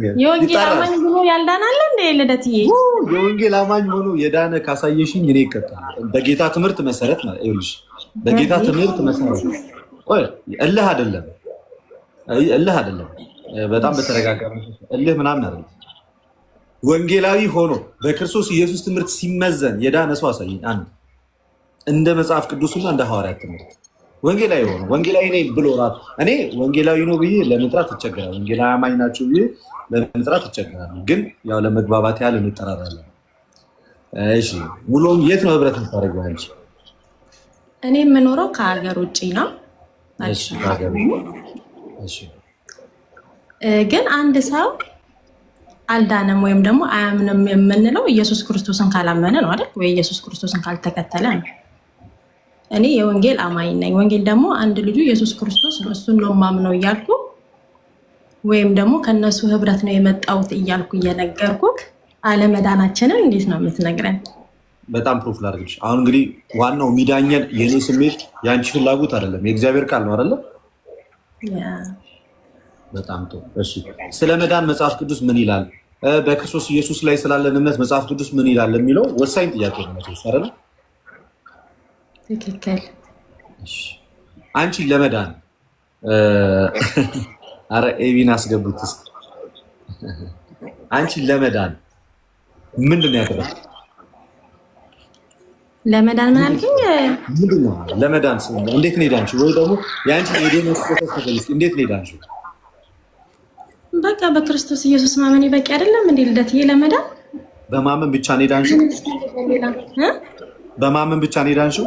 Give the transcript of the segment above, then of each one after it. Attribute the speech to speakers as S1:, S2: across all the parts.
S1: የወንጌል አማኝ ብሎ ያልዳናል እንደ ልደትዬ
S2: የወንጌል አማኝ ሆኖ የዳነ ካሳየሽኝ እኔ ይቀጣል። በጌታ ትምህርት መሰረት ማለት ይኸውልሽ፣ በጌታ ትምህርት መሰረት እልህ አይደለም በጣም በተረጋጋ እልህ ምናምን አይደለም። ወንጌላዊ ሆኖ በክርስቶስ ኢየሱስ ትምህርት ሲመዘን የዳነ ሰው አሳየኝ። አንድ እንደ መጽሐፍ ቅዱስና እንደ ሐዋርያት ትምህርት ወንጌላዊ ሆኖ ወንጌላዊ ነኝ ብሎ ራሱ እኔ ወንጌላዊ ነው ብዬ ለመጥራት ይቸገራል። ወንጌላዊ አማኝ ናቸው ብዬ ለመጥራት ይቸገራል። ግን ያው ለመግባባት ያህል እንጠራራለን። እሺ ሙሉውን የት ነው ህብረት የምታደርገው አንቺ?
S1: እኔ የምኖረው ከሀገር ውጭ ነው።
S2: እሺ
S1: ግን አንድ ሰው አልዳነም ወይም ደግሞ አያምንም የምንለው ኢየሱስ ክርስቶስን ካላመነ ነው አይደል? ወይ ኢየሱስ ክርስቶስን ካልተከተለ ነው። እኔ የወንጌል አማኝ ነኝ። ወንጌል ደግሞ አንድ ልጁ ኢየሱስ ክርስቶስ ነው፣ እሱን ነው ማምነው እያልኩ ወይም ደግሞ ከነሱ ህብረት ነው የመጣሁት እያልኩ እየነገርኩክ አለመዳናችንን እንዴት ነው የምትነግረን?
S2: በጣም ፕሩፍ ላድርግልሽ። አሁን እንግዲህ ዋናው ሚዳኘን የኔ ስሜት የአንቺ ፍላጎት አይደለም፣ የእግዚአብሔር ቃል ነው አይደለ? በጣም ጥሩ። እሺ ስለ መዳን መጽሐፍ ቅዱስ ምን ይላል? በክርስቶስ ኢየሱስ ላይ ስላለን እምነት መጽሐፍ ቅዱስ ምን ይላል የሚለው ወሳኝ ጥያቄ ነው አይደለ?
S1: ትክክል።
S2: አንቺ ለመዳን አረ ኤቢን አስገቡት እስኪ። አንቺ ለመዳን ምንድን ነው ያደረግሽው?
S1: ለመዳን ምን አልከኝ?
S2: ምንድን ነው ለመዳን እንዴት ነው ሄዳንቺው? ወይ ደግሞ የአንቺ የደም ተሰጠልሽ እንዴት ነው ሄዳንቺው?
S1: በቃ በክርስቶስ ኢየሱስ ማመን በቂ አይደለም እንዴ ልደትዬ? ለመዳን
S2: በማመን ብቻ ነው ሄዳንቺው? በማመን ብቻ ነው ሄዳንቺው?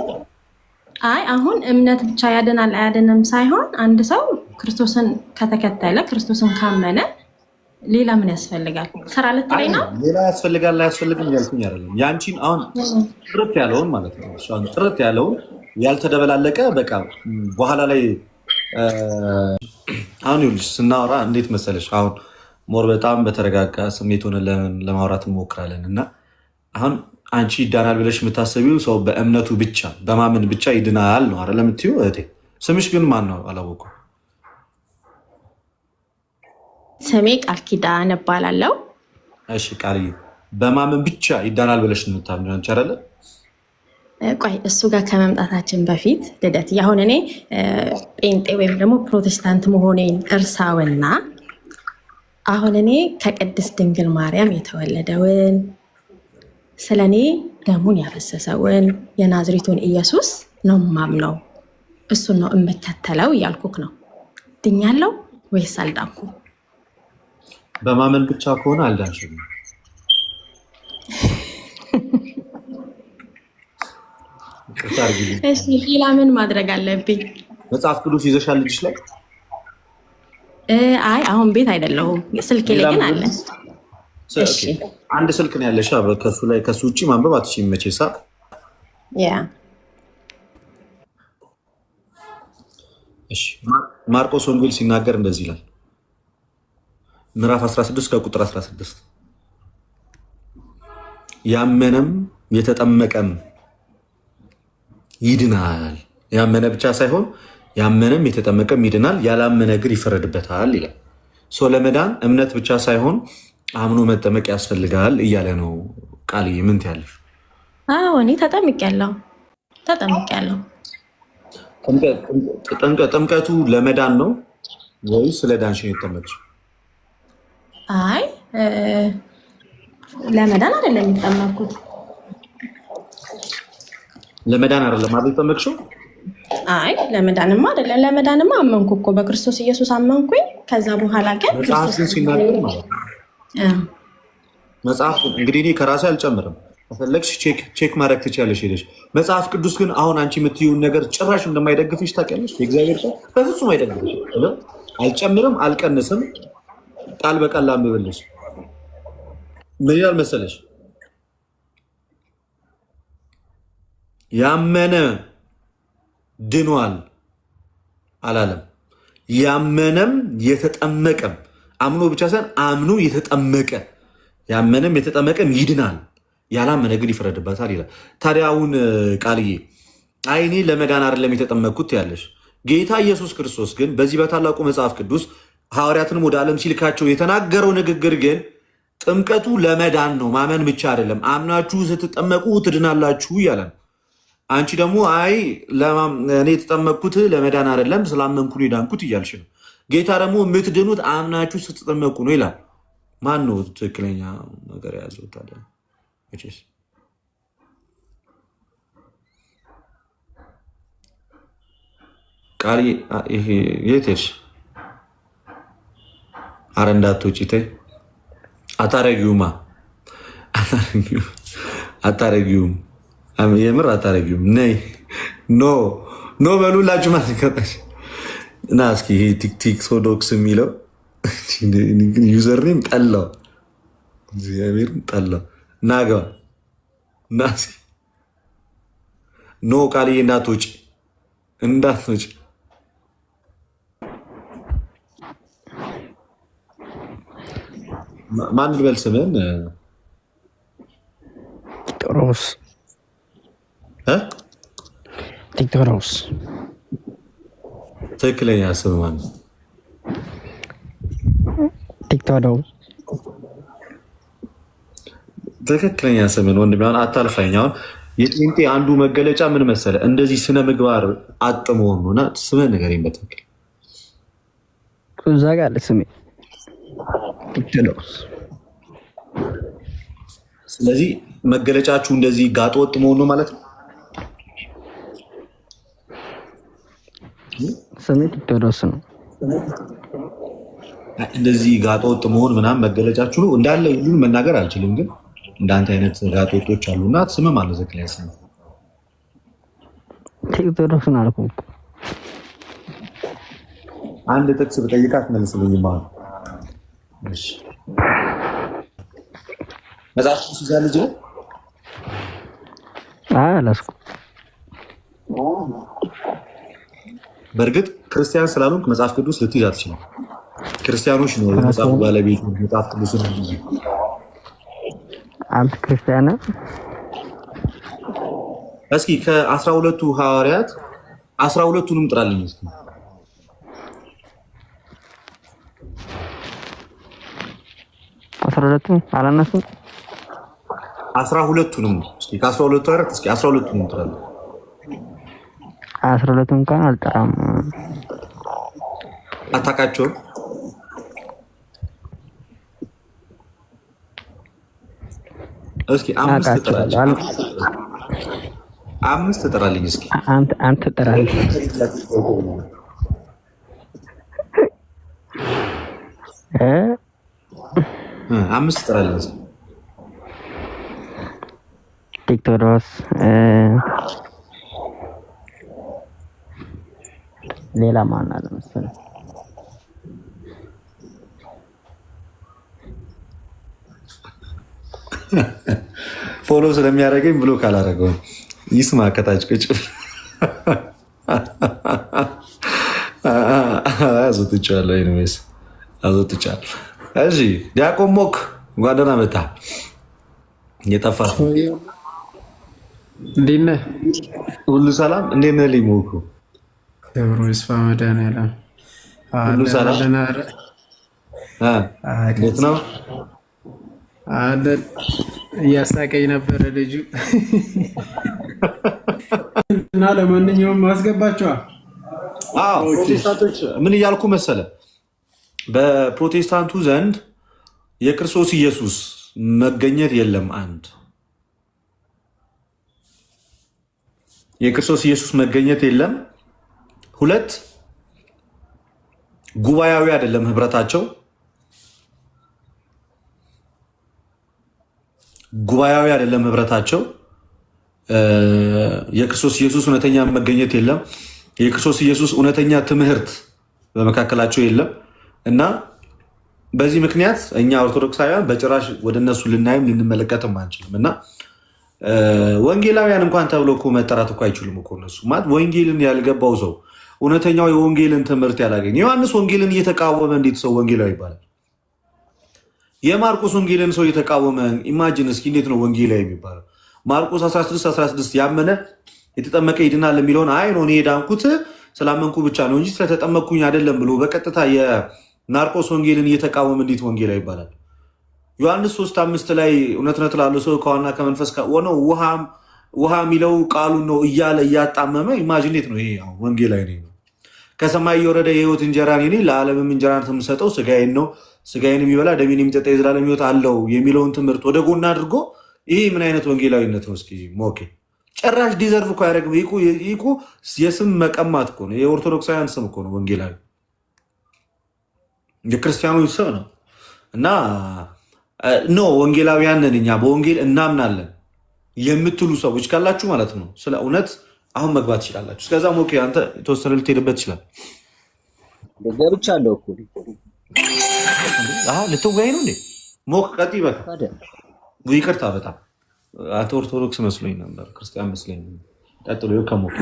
S1: አይ አሁን እምነት ብቻ ያድናል አያድንም ሳይሆን አንድ ሰው ክርስቶስን ከተከተለ ክርስቶስን ካመነ ሌላ ምን ያስፈልጋል? ስራ ልትለኝ ነው?
S2: ሌላ ያስፈልጋል አያስፈልግም ያልኩኝ አይደለም። ያንቺን አሁን ጥርት ያለውን ማለት ነው። አሁን ጥርት ያለውን ያልተደበላለቀ በቃ በኋላ ላይ አሁን ይኸውልሽ ስናወራ እንዴት መሰለሽ፣ አሁን ሞር በጣም በተረጋጋ ስሜት ሆነን ለማውራት እንሞክራለን እና አሁን አንቺ ይዳናል ብለሽ የምታስቢው ሰው በእምነቱ ብቻ በማመን ብቻ ይድናል ነው አይደል የምትይው? እህቴ ስምሽ ግን ማን ነው አላወኩም።
S1: ስሜ ቃል ኪዳን እባላለሁ።
S2: እሺ ቃልዬ፣ በማመን ብቻ ይዳናል ብለሽ የምታምኚው አንቺ አይደለ?
S1: ቆይ እሱ ጋር ከመምጣታችን በፊት ልደት አሁን እኔ ጴንጤ ወይም ደግሞ ፕሮቴስታንት መሆኔን እርሳውና አሁን እኔ ከቅድስት ድንግል ማርያም የተወለደውን ስለ እኔ ደሙን ያፈሰሰውን የናዝሬቱን ኢየሱስ ነው ማምነው፣ እሱን ነው የምከተለው እያልኩክ ነው። ድኛለው ወይስ አልዳንኩ?
S2: በማመን ብቻ ከሆነ አልዳንሽም።
S1: እሺ ሌላ ምን ማድረግ አለብኝ?
S2: መጽሐፍ ቅዱስ ይዘሻል ልጅሽ ላይ?
S1: አይ አሁን ቤት አይደለሁም፣ ስልኬ ላይ ግን አለ።
S2: አንድ ስልክ ነው ያለሽ፣ ከሱ ላይ ከሱ ውጭ ማንበብ አትችይም መቼሳ። እሺ ማርቆስ ወንጌል ሲናገር እንደዚህ ይላል፣ ምዕራፍ 16 ከቁጥር 16 ያመነም የተጠመቀም ይድናል። ያመነ ብቻ ሳይሆን ያመነም የተጠመቀም ይድናል፣ ያላመነ ግን ይፈረድበታል ይላል። ሰው ለመዳን እምነት ብቻ ሳይሆን አምኖ መጠመቅ ያስፈልጋል እያለ ነው። ቃልዬ ምን ትያለሽ?
S1: አዎ እኔ ተጠምቄያለሁ።
S2: ጥምቀቱ ለመዳን ነው ወይስ ስለ ዳንሽ ነው የተጠመቅሽው?
S1: አይ ለመዳን አይደለም የተጠመቅኩት።
S2: ለመዳን አይደለም አይደል የተጠመቅሽው?
S1: አይ ለመዳንማ አይደለም። ለመዳንማ አመንኩ እኮ በክርስቶስ ኢየሱስ አመንኩኝ። ከዛ በኋላ ግን
S2: መጽሐፍ ግን ሲናገር ማለት ነው መጽሐፍ እንግዲህ እኔ ከራሴ አልጨምርም፣ ከፈለግሽ ቼክ ማድረግ ትችያለሽ ሄደሽ። መጽሐፍ ቅዱስ ግን አሁን አንቺ የምትይውን ነገር ጭራሽ እንደማይደግፍሽ ታውቂያለሽ። የእግዚአብሔር ቃል በፍጹም አይደግፍሽ። አልጨምርም አልቀንስም፣ ቃል በቃል ላንብብልሽ። ምን ይላል መሰለሽ? ያመነ ድኗል አላለም። ያመነም የተጠመቀም አምኖ ብቻ ሳይሆን አምኖ የተጠመቀ ያመነም የተጠመቀም ይድናል፣ ያላመነ ግን ይፈረድበታል ይላል። ታዲያ አሁን ቃልዬ አይ እኔ ለመዳን አይደለም የተጠመቅኩት ያለሽ፣ ጌታ ኢየሱስ ክርስቶስ ግን በዚህ በታላቁ መጽሐፍ ቅዱስ ሐዋርያትንም ወደ ዓለም ሲልካቸው የተናገረው ንግግር ግን ጥምቀቱ ለመዳን ነው፣ ማመን ብቻ አይደለም። አምናችሁ ስትጠመቁ ትድናላችሁ እያለ ነው። አንቺ ደግሞ አይ እኔ የተጠመቅኩት ለመዳን አይደለም ስላመንኩ ነው የዳንኩት እያልሽ ነው። ጌታ ደግሞ የምትድኑት አምናችሁ ስትጠመቁ ነው ይላል። ማን ነው ትክክለኛ ነገር የያዘው ታዲያ? ቃል የት ሄድሽ? ኧረ እንዳትወጪ ተይ። አታረጊውማ አታረጊውም፣ የምር አታረጊውም። ነይ ኖ በሉላችሁ ማስቀጣሽ እና እስኪ ይሄ ቲክቶክስ የሚለው ዩዘርኔም ጠላው፣ እግዚአብሔርን ጠላው። ናገባ እና ኖ ቃልዬ እንዳትወጪ ማን ልበል ስምን?
S3: ቲክቶሮስ ቲክቶሮስ
S2: ትክክለኛ ስም ማን?
S3: ቲክቶሮስ
S2: ትክክለኛ ስምን ወንድም ሆን አታልፋኝ። አሁን የጴንጤ አንዱ መገለጫ ምን መሰለ? እንደዚህ ስነ ምግባር አጥመሆን ነው እና ስምን ንገረኝ በትክክል።
S3: እዛ ጋር አለ ስሜ ቲክቶሮስ።
S2: ስለዚህ መገለጫችሁ እንደዚህ ጋጠ ወጥ መሆን ነው ማለት ነው።
S3: ስሜ ቲክቶሮስ ነው።
S2: እንደዚህ ጋጠ ወጥ መሆን ምናምን መገለጫችሁ ነው እንዳለ ሁሉን መናገር አልችልም፣ ግን እንዳንተ አይነት ጋጠ ወጦች አሉና ስምም አለ ዘክላይ ስም
S3: ቲክቶሮስ ነው አልኩ።
S2: አንድ ጥቅስ ብጠይቃት መልስልኝ ማለት እሺ። መጽሐፍ ቅዱስ ይዛ ልጅ ነው
S3: አላስኩ።
S2: በእርግጥ ክርስቲያን ስላልሆንክ መጽሐፍ ቅዱስ ልትይዝ አትችልም። ክርስቲያኖች ነው የመጽሐፉ ባለቤት መጽሐፍ ቅዱስ ነው።
S3: አንተ ክርስቲያን ነህ?
S2: እስኪ ከ12ቱ ሐዋርያት 12ቱንም ጥራልኝ እስኪ።
S3: 12ቱም አላነሱም።
S2: 12ቱንም እስኪ ከ12ቱ ሐዋርያት እስኪ 12ቱንም ጥራልኝ።
S3: 12ቱም እንኳን አልጠራም።
S2: አታውቃቸውም? እስኪ አምስት ጥራልኝ እስኪ።
S3: አንተ ጥራልኝ።
S2: አምስት ጥራልኝ እስኪ።
S3: ቲክቶሮስ፣ ሌላ ማን አለ መሰለኝ?
S2: ፎሎ ስለሚያደርገኝ ብሎ ካላደረገው ይስማ ከታች ቁጭ አዞትቻለሁ። ኢኒዌይስ አዞትቻለሁ። እሺ ዲያቆን ሞክ እንኳን ደህና መጣ። እየጠፋ
S4: እንዴት ነህ?
S2: ሁሉ ሰላም? እንዴት ነህ? ሊሞኩ
S4: ክብሩ ይስፋ መድኃኒዓለም።
S2: ሁሉ ሰላም? እንዴት ነው?
S4: እያሳቀኝ ነበረ ልጁ እና ለማንኛውም አስገባቸዋል።
S2: ፕሮቴስታንቶች ምን እያልኩ መሰለ፣ በፕሮቴስታንቱ ዘንድ የክርስቶስ ኢየሱስ መገኘት የለም። አንድ የክርስቶስ ኢየሱስ መገኘት የለም። ሁለት ጉባኤያዊ አይደለም ህብረታቸው። ጉባኤያዊ አይደለም ህብረታቸው። የክርስቶስ ኢየሱስ እውነተኛ መገኘት የለም። የክርስቶስ ኢየሱስ እውነተኛ ትምህርት በመካከላቸው የለም እና በዚህ ምክንያት እኛ ኦርቶዶክሳውያን በጭራሽ ወደ እነሱ ልናይም ልንመለከትም አንችልም እና ወንጌላውያን እንኳን ተብሎ እኮ መጠራት እኮ አይችሉም እኮ እነሱ ማለት ወንጌልን ያልገባው ሰው እውነተኛው የወንጌልን ትምህርት ያላገኘ ዮሐንስ ወንጌልን እየተቃወመ እንዴት ሰው ወንጌላዊ ይባላል? የማርቆስ ወንጌልን ሰው እየተቃወመ ኢማጂን እስኪ እንዴት ነው ወንጌላዊ የሚባለው? ማርቆስ 16 ያመነ የተጠመቀ ይድናል የሚለውን አይ ነው እኔ የዳንኩት ስላመንኩ ብቻ ነው እንጂ ስለተጠመቅኩኝ አይደለም ብሎ በቀጥታ ናርቆስ ወንጌልን እየተቃወመ እንዴት ወንጌላ ይባላል? ዮሐንስ 3:5 ላይ እውነት እላለሁ ሰው ከዋና ከመንፈስ ሆኖ ውሃ የሚለው ቃሉን ነው እያለ እያጣመመ ኢማጂኔት ነው። ይሄ ወንጌላዊ ነው። ከሰማይ የወረደ የህይወት እንጀራ እኔ ለዓለምም እንጀራን የምሰጠው ስጋዬን ነው፣ ስጋዬን የሚበላ ደሜን የሚጠጣ የዘላለም ህይወት አለው የሚለውን ትምህርት ወደ ጎን አድርጎ ይሄ ምን አይነት ወንጌላዊነት ነው? እስኪ ሞኬ ጭራሽ ዲዘርቭ እኮ ያደረግ ይቁ የስም መቀማት እኮ ነው። የኦርቶዶክሳውያን ስም እኮ ነው ወንጌላዊ፣ የክርስቲያኖች ስም ነው። እና ኖ ወንጌላውያን ነን እኛ በወንጌል እናምናለን የምትሉ ሰዎች ካላችሁ ማለት ነው ስለ እውነት አሁን መግባት ትችላላችሁ። እስከዛ ሞኬ አንተ የተወሰነ ልትሄድበት ይችላል።
S5: ገብቻለሁ እኮ
S2: ልትወያይ ነው እንዴ? ሞክ ቀጥይ። በቃ ይቅርታ በጣም አንተ ኦርቶዶክስ መስሎኝ ነበር፣ ክርስቲያን መስሎኝ። ቀጥሎ ከሞክ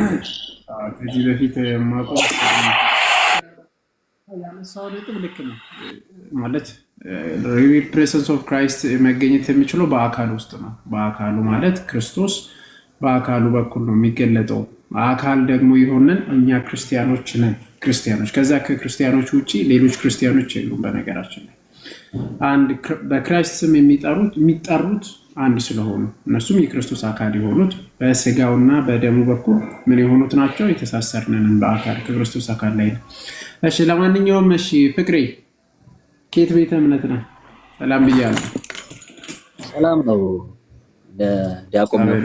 S4: ከዚህ በፊት የማውቀው ያነሳው ነጥብ ልክ ነው ማለት ሪል ፕሬዘንስ ኦፍ ክራይስት መገኘት የሚችለው በአካል ውስጥ ነው። በአካሉ ማለት ክርስቶስ በአካሉ በኩል ነው የሚገለጠው። አካል ደግሞ የሆነን እኛ ክርስቲያኖች ነን። ክርስቲያኖች ከዛ ከክርስቲያኖች ውጭ ሌሎች ክርስቲያኖች የሉም። በነገራችን ላይ አንድ በክራይስት ስም የሚጠሩት አንድ ስለሆኑ እነሱም የክርስቶስ አካል የሆኑት በስጋውና በደሙ በኩል ምን የሆኑት ናቸው? የተሳሰርነን በአካል ከክርስቶስ አካል ላይ ነው። እሺ ለማንኛውም እሺ ፍቅሬ ከየት ቤተ እምነት ነህ? ሰላም ብያለሁ።
S5: ሰላም ነው ዲያቆን ነው።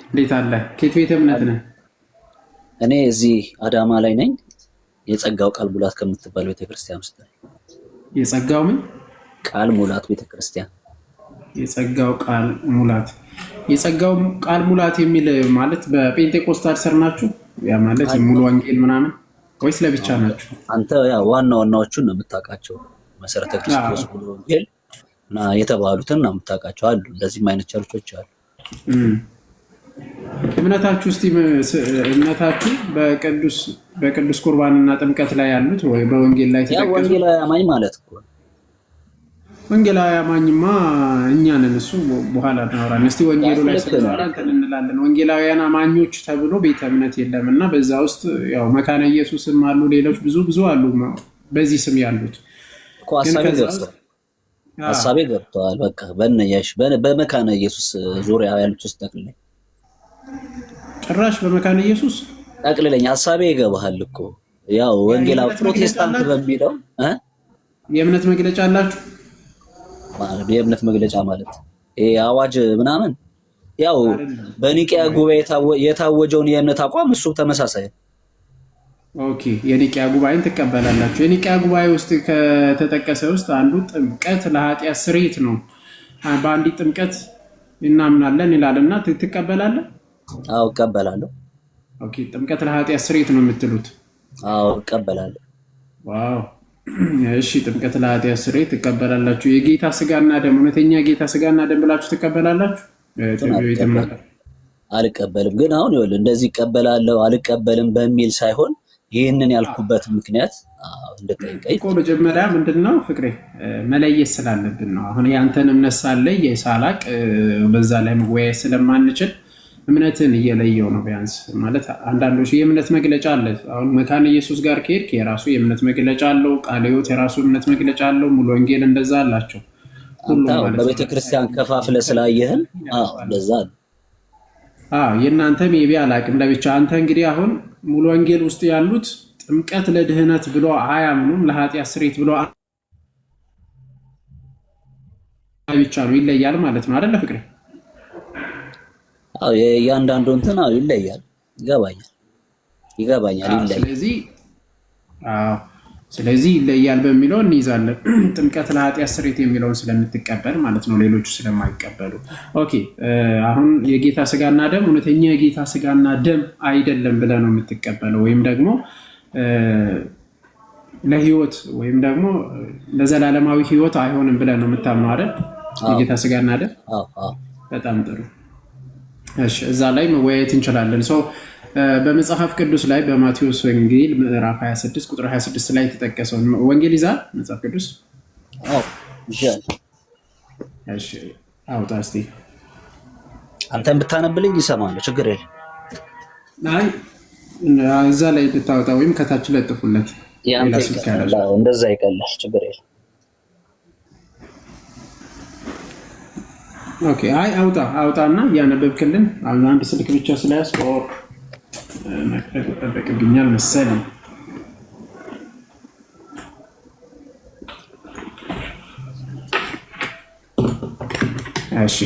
S4: እንዴት አለ? ከየት ቤተ እምነት ነህ?
S5: እኔ እዚህ አዳማ ላይ ነኝ። የጸጋው ቃል ሙላት ከምትባል ቤተክርስቲያን ውስጥ ነኝ።
S4: የጸጋው ምን
S5: ቃል ሙላት ቤተክርስቲያን?
S4: የጸጋው ቃል ሙላት። የጸጋው ቃል ሙላት የሚል ማለት በጴንጤቆስታል ስር ናችሁ? ያ ማለት ሙሉ ወንጌል ምናምን ወይስ ለብቻ ናችሁ?
S5: አንተ ያ ዋና ዋናዎቹን ነው የምታውቃቸው። መሰረተ ክርስቶስ ሙሉ ወንጌል እና የተባሉትን ነው የምታውቃቸው። አሉ እንደዚህም አይነት ቸርቾች አሉ።
S4: እምነታችሁ እስቲ እምነታችሁ በቅዱስ ቁርባንና ጥምቀት ላይ ያሉት ወይ በወንጌል ላይ ተጠቅሰው?
S5: ወንጌላዊ አማኝ ማለት እኮ
S4: ወንጌላዊ አማኝማ እኛ ነን። እሱ በኋላ እናወራለን። እስቲ ወንጌሉ ላይ ስለሆነ እንላለን። ወንጌላውያን አማኞች ተብሎ ቤተ እምነት የለምና በዛ ውስጥ ያው መካነ ኢየሱስም አሉ፣ ሌሎች ብዙ አሉ በዚህ ስም ያሉት
S5: እኮ። ሐሳቤ ገብተዋል። በቃ በእነያሽ በመካነ ኢየሱስ ዙሪያ ያሉት ውስጥ ጠቅልለኝ፣
S4: ጭራሽ በመካነ ኢየሱስ
S5: ጠቅልለኝ። ሐሳቤ ይገባሃል እኮ ያው ወንጌላዊ ፕሮቴስታንት በሚለው
S4: የእምነት መግለጫ አላችሁ
S5: ማለት የእምነት መግለጫ ማለት ይሄ አዋጅ ምናምን ያው በኒቂያ ጉባኤ የታወጀውን የእምነት አቋም እሱ ተመሳሳይ።
S4: ኦኬ የኒቂያ ጉባኤን ትቀበላላችሁ? የኒቂያ ጉባኤ ውስጥ ከተጠቀሰ ውስጥ አንዱ ጥምቀት ለኃጢአት ስርየት ነው። በአንዲት ጥምቀት እናምናለን ይላልና ትቀበላለህ?
S5: አዎ እቀበላለሁ።
S4: ኦኬ ጥምቀት ለኃጢአት ስርየት ነው የምትሉት?
S5: አዎ እቀበላለሁ።
S4: ዋው እሺ ጥምቀት ለኃጢአት ስርየት ትቀበላላችሁ። የጌታ ስጋና ደም እውነተኛ የጌታ ስጋና ደም ብላችሁ ትቀበላላችሁ?
S5: አልቀበልም። ግን አሁን ይኸውልህ እንደዚህ እቀበላለሁ አልቀበልም በሚል ሳይሆን ይህንን ያልኩበት ምክንያት እንደጠይቀኝ
S4: እኮ መጀመሪያ ምንድነው ፍቅሬ መለየት ስላለብን ነው። አሁን ያንተን እምነት ሳለይ የሳላቅ በዛ ላይ መወያየት ስለማንችል እምነትን እየለየው ነው። ቢያንስ ማለት አንዳንዶች የእምነት መግለጫ አለ። አሁን መካነ ኢየሱስ ጋር ከሄድክ የራሱ የእምነት መግለጫ አለው። ቃለ ሕይወት የራሱ እምነት መግለጫ አለው። ሙሉ ወንጌል እንደዛ አላቸው።
S5: በቤተክርስቲያን ከፋፍለ ስላየህን እንደዛ ነው።
S4: የእናንተ ሜቢ አላቅም ለብቻ። አንተ እንግዲህ አሁን ሙሉ ወንጌል ውስጥ ያሉት ጥምቀት ለድህነት ብሎ አያምኑም፣ ለኃጢአት ስርየት ብሎ ብቻ ነው። ይለያል ማለት ነው አይደለ ፍቅሬ?
S5: አዎ የእያንዳንዱ እንትን ይለያል። ይገባኛል ይለያል። ስለዚህ ይለያል በሚለው እንይዛለን። ጥምቀት ለኃጢአት ስርየት የሚለውን ስለምትቀበል ማለት ነው፣ ሌሎቹ ስለማይቀበሉ። ኦኬ አሁን የጌታ ስጋና ደም እውነተኛ የጌታ ስጋና ደም አይደለም ብለህ ነው የምትቀበለው፣ ወይም ደግሞ ለህይወት ወይም ደግሞ ለዘላለማዊ ህይወት አይሆንም ብለህ ነው የምታምነው አይደል? የጌታ ስጋና ደም በጣም ጥሩ። እሺ እዛ ላይ መወያየት እንችላለን። በመጽሐፍ ቅዱስ ላይ በማቴዎስ ወንጌል ምዕራፍ 26 ቁጥር 26 ላይ የተጠቀሰውን ወንጌል ይዛል መጽሐፍ ቅዱስ? እሺ አውጣ እስቲ። አንተን ብታነብልኝ ይሰማል፣ ችግር የለም።
S4: አይ እዛ ላይ ብታወጣ ወይም ከታች ለጥፉለት።
S6: ያንተ ይቀላል። እንደዛ ይቀላል፣ ችግር የለም።
S5: ኦኬ። አይ አውጣና እያነበብክልን አንድ ስልክ ብቻ ስለያዝኩ መክፈት ይጠበቅብኛል መሰለኝ። እሺ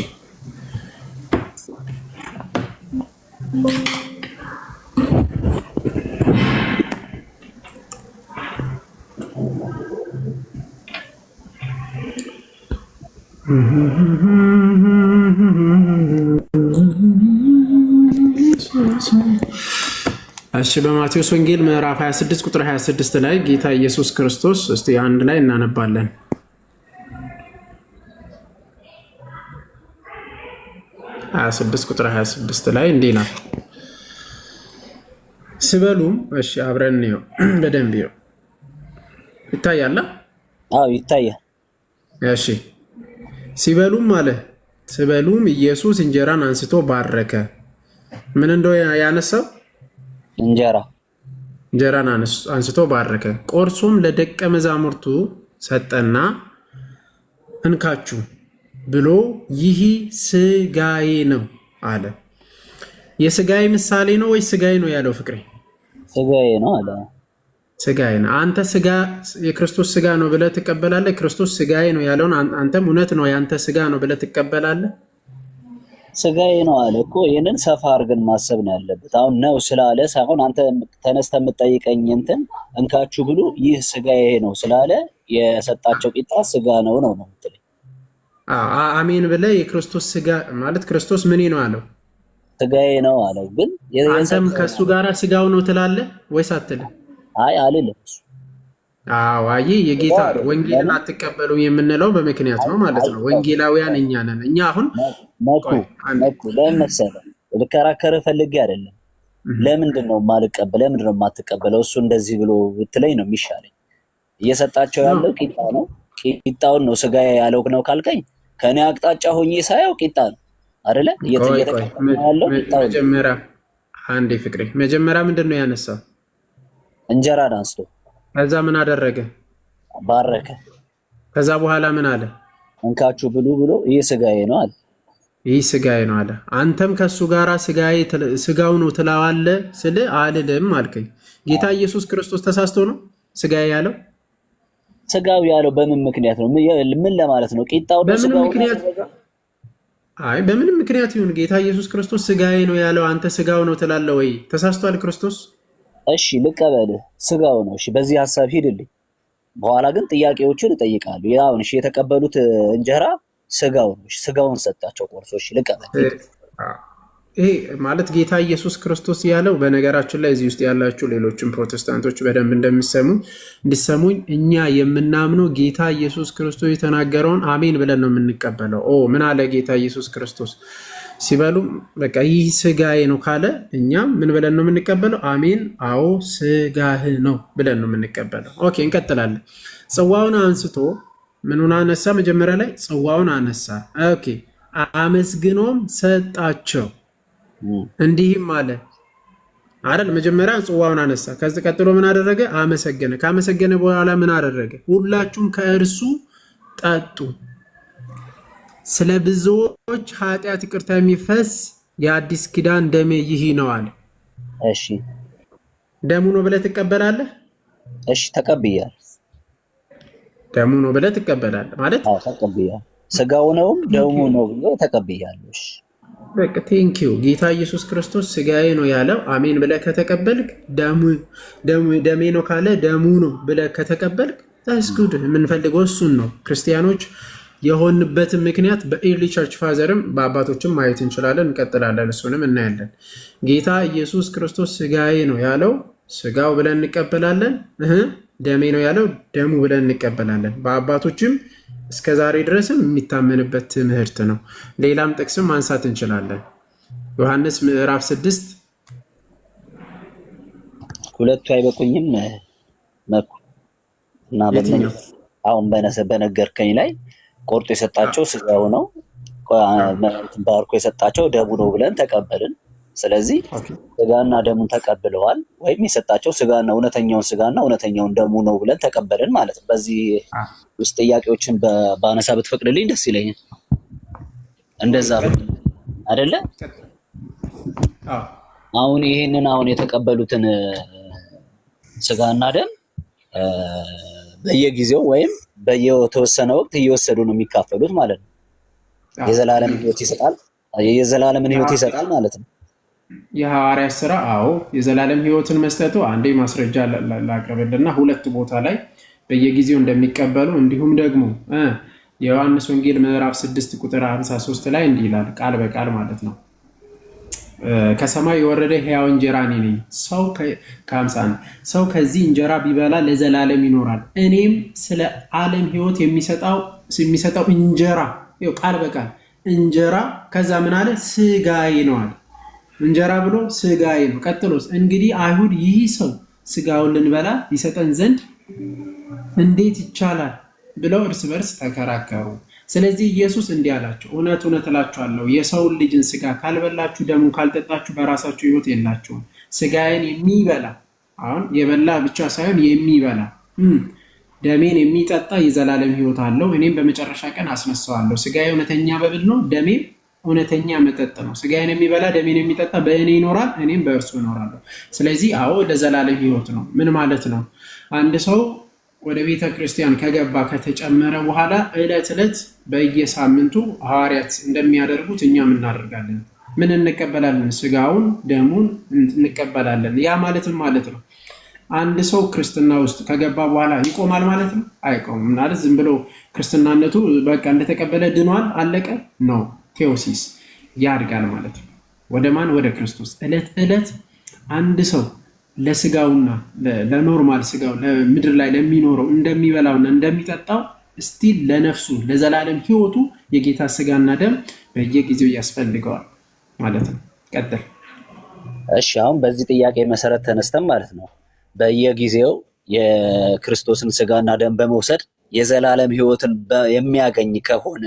S5: እሺ በማቴዎስ ወንጌል ምዕራፍ 26 ቁጥር 26 ላይ ጌታ ኢየሱስ ክርስቶስ እስቲ አንድ ላይ እናነባለን። 26 ቁጥር 26 ላይ እንዲህ ይላል። ሲበሉም እሺ አብረን ነው በደንብ ነው ይታያል።
S6: አዎ ይታያል።
S5: እሺ ሲበሉም ኢየሱስ እንጀራን አንስቶ ባረከ። ምን እንደው ያነሳው እንጀራን አንስቶ ባረከ። ቆርሶም ለደቀ መዛሙርቱ ሰጠና እንካችሁ ብሎ ይህ ስጋዬ ነው አለ። የስጋዬ ምሳሌ ነው ወይስ ስጋዬ ነው ያለው? ፍቅሬ
S6: ስጋዬ ነው አለ።
S5: ስጋዬ ነው። አንተ ስጋ የክርስቶስ ስጋ ነው ብለህ ትቀበላለህ? ክርስቶስ ስጋዬ ነው ያለውን አንተም እውነት ነው ያንተ ስጋ ነው ብለህ ትቀበላለህ?
S6: ስጋዬ ነው አለ እኮ። ይሄንን ሰፋ አድርገን ማሰብ ነው ያለበት። አሁን ነው ስላለ ሳይሆን አንተ ተነስተህ የምትጠይቀኝ እንትን እንካችሁ ብሎ ይህ ስጋዬ ነው ስላለ የሰጣቸው ቂጣ ስጋ ነው ነው የምትለኝ።
S5: አሜን ብለህ የክርስቶስ ስጋ ማለት ክርስቶስ ምን ነው አለው?
S6: ስጋዬ ነው አለው። ግን
S5: አንተም ከሱ ጋራ ስጋው ነው ትላለህ ወይስ አትልም?
S6: አይ አልልም።
S5: አይ የጌታ ወንጌልን አትቀበሉም የምንለው በምክንያት ነው ማለት ነው። ወንጌላውያን እኛ ነን። እኛ አሁን
S6: መኩ ለምን መሰለህ ልከራከርህ ፈልጌ አይደለም። ለምንድን ነው የማልቀበለው? ለምንድን ነው የማትቀበለው? እሱ እንደዚህ ብሎ ብትለኝ ነው የሚሻለኝ። እየሰጣቸው ያለው ቂጣ ነው። ቂጣውን ነው ስጋዬ ያለው ነው ካልከኝ ከኔ አቅጣጫ ሆኜ ሳየው ቂጣ ነው አይደለ?
S5: መጀመሪያ አንዴ ፍቅሬ መጀመሪያ ምንድን ነው ያነሳው?
S6: እንጀራን አንስቶ
S5: ከዛ ምን አደረገ?
S6: ባረከ።
S5: ከዛ በኋላ ምን አለ?
S6: እንካችሁ ብሉ ብሎ ይህ ስጋዬ ነው አለ።
S5: ይህ ስጋዬ ነው አለ። አንተም ከሱ ጋራ ስጋው ነው ትለዋለህ ስል አልልም አልከኝ። ጌታ ኢየሱስ ክርስቶስ ተሳስቶ ነው ስጋዬ ያለው?
S6: ስጋው ያለው በምን ምክንያት ነው? ምን ለማለት ነው? ቂጣው ነው ስጋው ነው?
S5: አይ በምንም ምክንያት ይሁን ጌታ ኢየሱስ ክርስቶስ ስጋዬ ነው ያለው አንተ ስጋው ነው ትላለህ ወይ? ተሳስቷል ክርስቶስ?
S6: እሺ ልቀበልህ፣ ስጋው ነው። እሺ በዚህ ሐሳብ ሂድልኝ። በኋላ ግን ጥያቄዎችን እጠይቃለሁ። ያው እሺ የተቀበሉት እንጀራ ስጋው ነው። እሺ ስጋውን ሰጣቸው ቆርሶ። እሺ ልቀበል።
S5: ይሄ ማለት ጌታ ኢየሱስ ክርስቶስ ያለው በነገራችን ላይ እዚህ ውስጥ ያላችሁ ሌሎችም ፕሮቴስታንቶች በደንብ እንዲሰሙኝ እኛ የምናምነው ጌታ ኢየሱስ ክርስቶስ የተናገረውን አሜን ብለን ነው የምንቀበለው። ምን አለ ጌታ ኢየሱስ ክርስቶስ ሲበሉ በቃ ይህ ስጋዬ ነው ካለ እኛም ምን ብለን ነው የምንቀበለው? አሜን፣ አዎ ስጋህ ነው ብለን ነው የምንቀበለው። ኦኬ እንቀጥላለን። ጽዋውን አንስቶ ምኑን አነሳ? መጀመሪያ ላይ ጽዋውን አነሳ። ኦኬ አመስግኖም ሰጣቸው እንዲህም አለ አይደል? መጀመሪያ ጽዋውን አነሳ። ከዚህ ቀጥሎ ምን አደረገ? አመሰገነ። ካመሰገነ በኋላ ምን አደረገ? ሁላችሁም ከእርሱ ጠጡ፣ ስለ ብዙዎች ኃጢአት ይቅርታ የሚፈስ የአዲስ ኪዳን ደሜ ይህ ነው አለ።
S6: እሺ
S5: ደሙ ነው ብለህ ትቀበላለህ?
S6: እሺ ተቀብያለሁ።
S5: ደሙ ነው ብለህ ትቀበላለህ ማለት?
S6: አዎ ተቀብያለሁ። ስጋው ነው ደሙ ነው ብሎ ተቀብያለሁ። እሺ
S5: በቃ ቴንኪው። ጌታ ኢየሱስ ክርስቶስ ስጋዬ ነው ያለው አሜን ብለህ ከተቀበልክ፣ ደሜ ነው ካለ ደሙ ነው ብለህ ከተቀበልክ ታስ ጉድ። የምንፈልገው እሱን ነው። ክርስቲያኖች የሆንበትን ምክንያት በኤርሊ ቸርች ፋዘርም በአባቶችም ማየት እንችላለን። እንቀጥላለን፣ እሱንም እናያለን። ጌታ ኢየሱስ ክርስቶስ ስጋዬ ነው ያለው ስጋው ብለን እንቀበላለን። ደሜ ነው ያለው ደሙ ብለን እንቀበላለን። በአባቶችም እስከ ዛሬ ድረስም የሚታመንበት ትምህርት ነው። ሌላም ጥቅስም ማንሳት እንችላለን። ዮሐንስ ምዕራፍ 6
S6: ሁለቱ አይበቁኝም መኩ እና አሁን በነገርከኝ ላይ ቆርጦ የሰጣቸው ስጋው ነው፣ ባርኮ የሰጣቸው ደሙ ነው ብለን ተቀበልን። ስለዚህ ስጋና ደሙን ተቀብለዋል ወይም የሰጣቸው ስጋና እውነተኛውን ደሙ ነው ብለን ተቀበልን ማለት ነው። በዚህ ውስጥ ጥያቄዎችን ባነሳ ብትፈቅድልኝ ደስ ይለኛል። እንደዛ አይደለ? አሁን ይሄንን የተቀበሉትን ስጋና ደም በየጊዜው ወይም በየተወሰነ ወቅት እየወሰዱ ነው የሚካፈሉት ማለት ነው። የዘላለምን ሕይወት ይሰጣል ማለት ነው።
S5: የሐዋርያት ሥራ የዘላለም ሕይወትን መስጠቱ አንዴ ማስረጃ ላቀርብልና ሁለት ቦታ ላይ በየጊዜው እንደሚቀበሉ እንዲሁም ደግሞ የዮሐንስ ወንጌል ምዕራፍ 6 ቁጥር 53 ላይ እንዲህ ይላል፣ ቃል በቃል ማለት ነው። ከሰማይ የወረደ ሕያው እንጀራ እኔ ነኝ። ሰው ከዚህ እንጀራ ቢበላ ለዘላለም ይኖራል። እኔም ስለ ዓለም ሕይወት የሚሰጠው እንጀራ ቃል በቃል እንጀራ ከዛ ምን አለ? ስጋዬ ነው አለ። እንጀራ ብሎ ስጋዬ ነው። ቀጥሎስ እንግዲህ አይሁድ ይህ ሰው ስጋውን ልንበላ ይሰጠን ዘንድ እንዴት ይቻላል ብለው እርስ በርስ ተከራከሩ። ስለዚህ ኢየሱስ እንዲህ አላቸው፣ እውነት እውነት እላችኋለሁ የሰውን ልጅን ስጋ ካልበላችሁ ደሙን ካልጠጣችሁ በራሳችሁ ሕይወት የላችሁም። ስጋዬን የሚበላ አሁን የበላ ብቻ ሳይሆን የሚበላ ደሜን የሚጠጣ የዘላለም ሕይወት አለው፣ እኔም በመጨረሻ ቀን አስነሳዋለሁ። ስጋዬ እውነተኛ መብል ነው፣ ደሜም እውነተኛ መጠጥ ነው። ስጋዬን የሚበላ ደሜን የሚጠጣ በእኔ ይኖራል፣ እኔም በእርሱ እኖራለሁ። ስለዚህ ለዘላለም ሕይወት ነው። ምን ማለት ነው? አንድ ሰው ወደ ቤተ ክርስቲያን ከገባ ከተጨመረ በኋላ ዕለት ዕለት በየሳምንቱ ሐዋርያት እንደሚያደርጉት እኛም እናደርጋለን። ምን እንቀበላለን? ስጋውን ደሙን እንቀበላለን። ያ ማለትም ማለት ነው አንድ ሰው ክርስትና ውስጥ ከገባ በኋላ ይቆማል ማለት ነው? አይቆምም። ማለት ዝም ብሎ ክርስትናነቱ በቃ እንደተቀበለ ድኗል አለቀ ነው። ቴዎሲስ ያድጋል ማለት ነው። ወደ ማን? ወደ ክርስቶስ። ዕለት ዕለት አንድ ሰው ለስጋውና ለኖርማል ስጋው ለምድር ላይ ለሚኖረው እንደሚበላውና እንደሚጠጣው ስቲል ለነፍሱ ለዘላለም ሕይወቱ የጌታ ስጋና ደም በየጊዜው ያስፈልገዋል ማለት ነው። ቀጥል።
S6: እሺ፣ አሁን በዚህ ጥያቄ መሰረት ተነስተን ማለት ነው በየጊዜው የክርስቶስን ስጋና ደም በመውሰድ የዘላለም ሕይወትን የሚያገኝ ከሆነ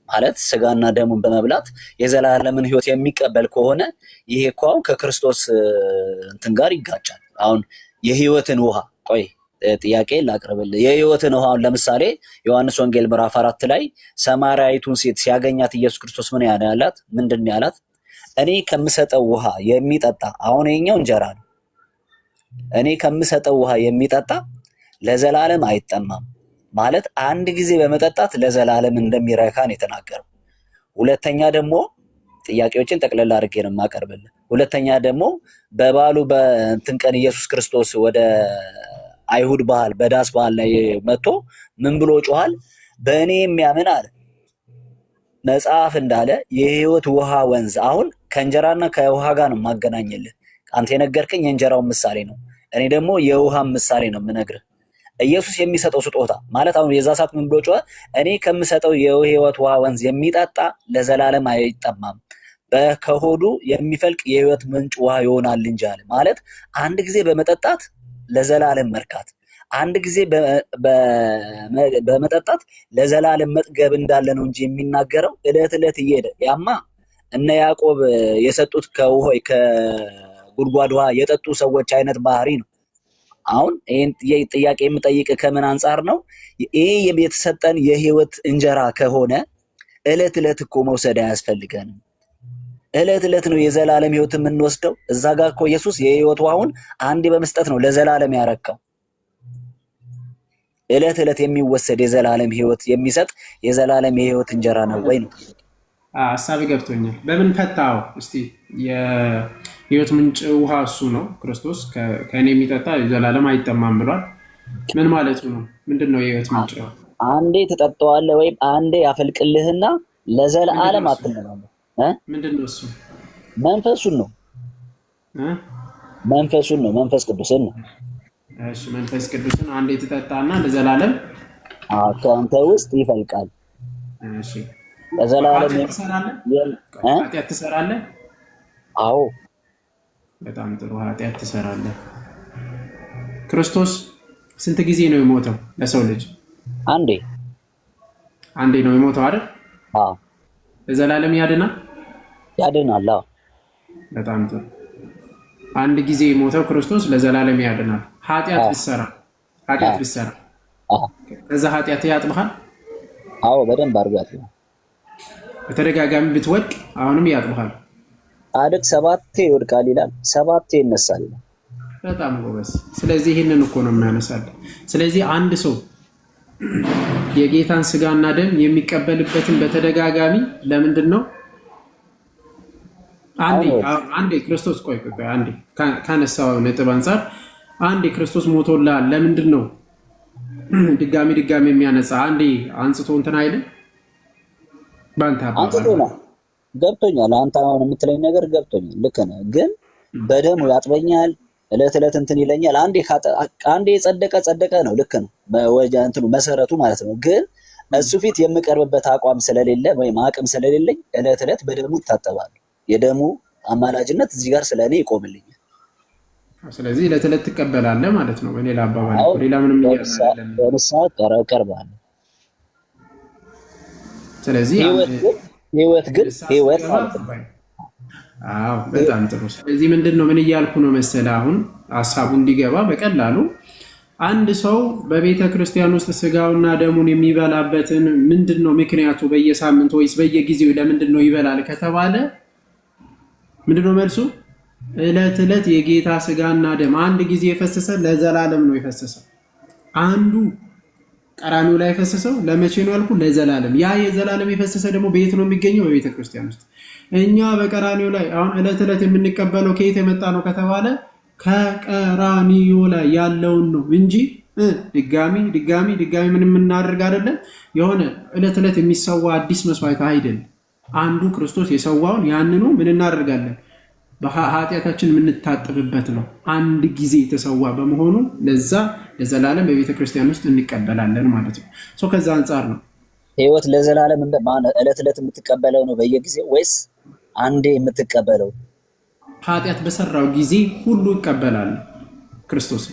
S6: ማለት ስጋና ደሙን በመብላት የዘላለምን ሕይወት የሚቀበል ከሆነ ይሄ እኮ አሁን ከክርስቶስ እንትን ጋር ይጋጫል። አሁን የሕይወትን ውሃ ጥያቄ ላቅርብልህ። የሕይወትን ውሃ ለምሳሌ ዮሐንስ ወንጌል ምዕራፍ 4 ላይ ሰማርያዊቱን ሴት ሲያገኛት ኢየሱስ ክርስቶስ ምን ያላት? ምንድን ነው ያላት? እኔ ከምሰጠው ውሃ የሚጠጣ አሁን የኛው እንጀራ ነው። እኔ ከምሰጠው ውሃ የሚጠጣ ለዘላለም አይጠማም ማለት አንድ ጊዜ በመጠጣት ለዘላለም እንደሚረካን የተናገረው። ሁለተኛ ደግሞ ጥያቄዎችን ጠቅለል አድርጌ ነው የማቀርብልህ። ሁለተኛ ደግሞ በበዓሉ በእንትን ቀን ኢየሱስ ክርስቶስ ወደ አይሁድ ባህል በዳስ ባህል ላይ መጥቶ ምን ብሎ ጮሃል? በእኔ የሚያምን አለ መጽሐፍ እንዳለ የሕይወት ውሃ ወንዝ። አሁን ከእንጀራና ከውሃ ጋር ነው የማገናኝልህ። አንተ የነገርከኝ የእንጀራውን ምሳሌ ነው፣ እኔ ደግሞ የውሃን ምሳሌ ነው የምነግርህ። ኢየሱስ የሚሰጠው ስጦታ ማለት አሁን የዛ ሰዓት ምን ብሎ ጮኸ? እኔ ከምሰጠው የሕይወት ውሃ ወንዝ የሚጠጣ ለዘላለም አይጠማም፣ ከሆዱ የሚፈልቅ የሕይወት ምንጭ ውሃ ይሆናል እንጂ አለ። ማለት አንድ ጊዜ በመጠጣት ለዘላለም መርካት፣ አንድ ጊዜ በመጠጣት ለዘላለም መጥገብ እንዳለ ነው እንጂ የሚናገረው ዕለት ዕለት እየሄደ ያማ እነ ያዕቆብ የሰጡት ከጉድጓድ ውሃ የጠጡ ሰዎች አይነት ባህሪ ነው። አሁን ይህን ጥያቄ የምጠይቅ ከምን አንጻር ነው? ይህ የተሰጠን የሕይወት እንጀራ ከሆነ ዕለት ዕለት እኮ መውሰድ አያስፈልገንም። ዕለት ዕለት ነው የዘላለም ሕይወት የምንወስደው። እዛ ጋር እኮ ኢየሱስ የሕይወት ውሃውን አንዴ በመስጠት ነው ለዘላለም ያረካው። ዕለት ዕለት የሚወሰድ የዘላለም ሕይወት የሚሰጥ የዘላለም የሕይወት እንጀራ ነው ወይ ነው?
S5: ሀሳብ ገብቶኛል። በምን ፈታው? እስቲ የሕይወት ምንጭ ውሃ እሱ ነው ክርስቶስ። ከእኔ የሚጠጣ ዘላለም አይጠማም ብሏል። ምን ማለቱ ነው? ምንድን ነው የሕይወት ምንጭ?
S6: አንዴ ትጠጣዋለህ ወይም አንዴ ያፈልቅልህና ለዘላለም አትነማለህ።
S5: ምንድን ነው እሱ?
S6: መንፈሱን ነው። መንፈስ ቅዱስን ነው።
S5: እሺ፣ መንፈስ ቅዱስን አንዴ ትጠጣና ለዘላለም
S6: ከአንተ ውስጥ ይፈልቃል።
S5: እሺ፣
S6: ለዘላለም
S5: ኃጢአት ትሰራለህ?
S6: አዎ፣
S5: በጣም ጥሩ። ኃጢአት ትሰራለህ። ክርስቶስ ስንት ጊዜ ነው የሞተው ለሰው ልጅ? አንዴ ነው የሞተው አይደል?
S6: አዎ።
S5: ለዘላለም ያድናል?
S6: ያድናል። አዎ።
S5: በጣም ጥሩ። አንድ ጊዜ የሞተው ክርስቶስ ለዘላለም ያድናል። ኃጢአት ብትሰራ ከዛ ኃጢአት ያጥብሃል?
S6: አዎ በደንብ አድርጋት።
S5: በተደጋጋሚ ብትወድቅ አሁንም ያጥብሃል።
S6: ጻድቅ 7 ይወድቃል ይላል፣ 7 ይነሳል።
S5: በጣም ጎበዝ። ስለዚህ ይህንን እኮ ነው የሚያነሳልን። ስለዚህ አንድ ሰው የጌታን ስጋና ደም የሚቀበልበትን በተደጋጋሚ ለምንድን ነው? አንዴ ክርስቶስ ቆይ አንዴ ካነሳው ነጥብ አንፃር አንዴ ክርስቶስ ሞቶላል። ለምንድን ነው ድጋሚ የሚያነሳ? አንዴ አንጽቶ እንትን አይልም? ባንታ
S6: አንጽቶ ነው። ገብቶኛል። አንተ አሁን የምትለኝ ነገር ገብቶኛል። ልክ ነህ። ግን በደሙ ያጥበኛል፣ እለት እንትን ይለኛል። አንዴ ጸደቀ ነው። ልክ ነው። ወጃ እንትኑ መሰረቱ ማለት ነው። ግን እሱ ፊት የምቀርብበት አቋም ስለሌለ ወይም አቅም ስለሌለኝ እለት በደሙ ይታጠባል። የደሙ አማላጅነት እዚህ ጋር ስለኔ ይቆምልኛል።
S5: ስለዚህ እለት ትቀበላለህ ማለት ነው። በሌላ አባባል ሌላ ምንም
S6: ንስሐ ቀርባለሁ።
S5: ስለዚህ
S6: ህይወት ማለት ነው።
S5: አዎ በጣም ጥሩ። ስለዚህ ምንድነው ምን እያልኩ ነው መሰለህ? አሁን ሐሳቡ እንዲገባ በቀላሉ አንድ ሰው በቤተ ክርስቲያን ውስጥ ስጋውና ደሙን የሚበላበትን ምንድነው ምክንያቱ? በየሳምንቱ ወይስ በየጊዜው ለምንድነው ይበላል ከተባለ ምንድነው መልሱ? እለት የጌታ ስጋና ደም አንድ ጊዜ የፈሰሰ ለዘላለም ነው የፈሰሰው። አንዱ ቀራንዮ ላይ የፈሰሰው ለመቼ ነው ያልኩ? ለዘላለም። ያ የዘላለም የፈሰሰ ደግሞ በየት ነው የሚገኘው? በቤተ ክርስቲያን ውስጥ። እኛ በቀራንዮ ላይ አሁን እለት የምንቀበለው ከየት የመጣ ነው ከተባለ ከቀራንዮ ላይ ያለውን ነው እንጂ ድጋሚ ምንም እናደርግ አይደለም። የሆነ እለት የሚሰዋ አዲስ መስዋዕት አይደለም። አንዱ ክርስቶስ የሰዋውን ያንኑ ምን እናደርጋለን? በኃጢአታችን የምንታጠብበት ነው። አንድ ጊዜ የተሰዋ በመሆኑ ለዛ ለዘላለም በቤተ ክርስቲያን ውስጥ እንቀበላለን ማለት ነው። ከዛ አንጻር ነው
S6: ህይወት ለዘላለም እለት የምትቀበለው ነው በየጊዜው ወይስ አንዴ የምትቀበለው?
S5: ኃጢአት በሰራው ጊዜ ሁሉ ይቀበላል ክርስቶስ።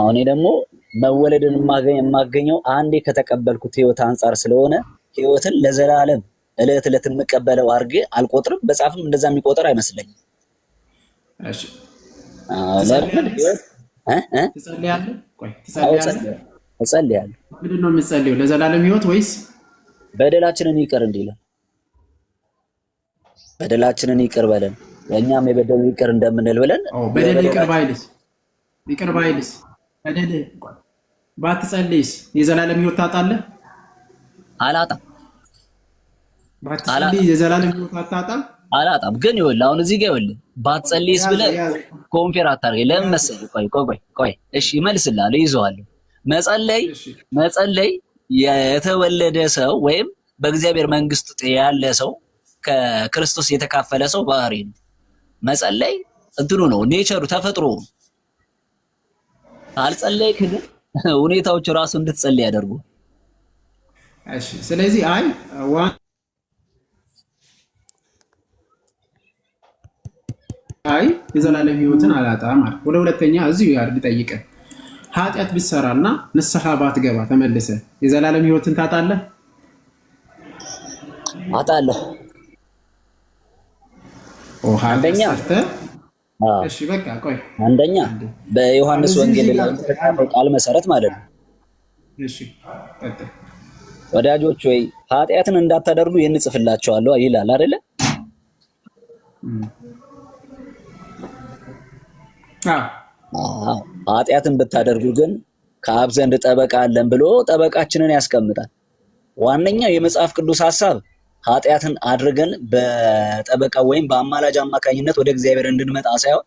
S6: እኔ ደግሞ መወለድን የማገኘው አንዴ ከተቀበልኩት ህይወት አንጻር ስለሆነ ህይወትን ለዘላለም እለት የምቀበለው አድርጌ አልቆጥርም። መጽሐፍም እንደዛ የሚቆጥር አይመስለኝም።
S5: እሺ
S6: ለምን ህይወት
S5: ትጸልያለህ?
S6: እጸልያለሁ።
S5: ምንድን ነው የምትጸልየው? ለዘላለም ህይወት ወይስ
S6: በደላችንን ይቅር እንዲለን? በደላችንን ይቅር በለን እኛም የበደሉ ይቅር እንደምንል ብለን።
S5: በደል ይቅር ባይልስ በደል ባትጸልይስ የዘላለም ህይወት ታጣለህ?
S6: አላጣም።
S5: ባትጸልይ የዘላለም ህይወት አታጣም?
S6: አላጣም። ግን ይኸውልህ አሁን እዚህ ጋር ይኸውልህ ባትጸልይስ ብለህ ኮንፌር አታርገኝ። ለምን መሰለህ? ቆይ እሺ እመልስልሃለሁ፣ ይዘዋለሁ። መጸለይ የተወለደ ሰው ወይም በእግዚአብሔር መንግስት ውስጥ ያለ ሰው ከክርስቶስ የተካፈለ ሰው ባህሪ ነው። መጸለይ እንትኑ ነው፣ ኔቸሩ፣ ተፈጥሮ። አልጸለይክ ግን ሁኔታዎች ራሱ እንድትጸልይ ያደርጉ።
S5: እሺ ስለዚህ የዘላለም ህይወትን አላጣም ማለት። ወደ ሁለተኛ እዚሁ ያርግ ጠይቀህ ኃጢአት ብትሰራና ንስሐ ባትገባ ተመልሰህ የዘላለም ህይወትን ታጣለህ?
S6: አጣለሁ። አንደኛ
S5: እሺ በቃ ቆይ
S6: አንደኛ በዮሐንስ ወንጌል ላይ የተጻፈው ቃል መሰረት ማለት ነው።
S5: እሺ ቀጥል።
S6: ወዳጆች ወይ ኃጢአትን እንዳታደርጉ እንጽፍላችኋለሁ ይላል አይደለ? ኃጢአትን ብታደርጉ ግን ከአብ ዘንድ ጠበቃ አለን ብሎ ጠበቃችንን ያስቀምጣል። ዋነኛው የመጽሐፍ ቅዱስ ሐሳብ ኃጢአትን አድርገን በጠበቃ ወይም በአማላጅ አማካኝነት ወደ እግዚአብሔር እንድንመጣ ሳይሆን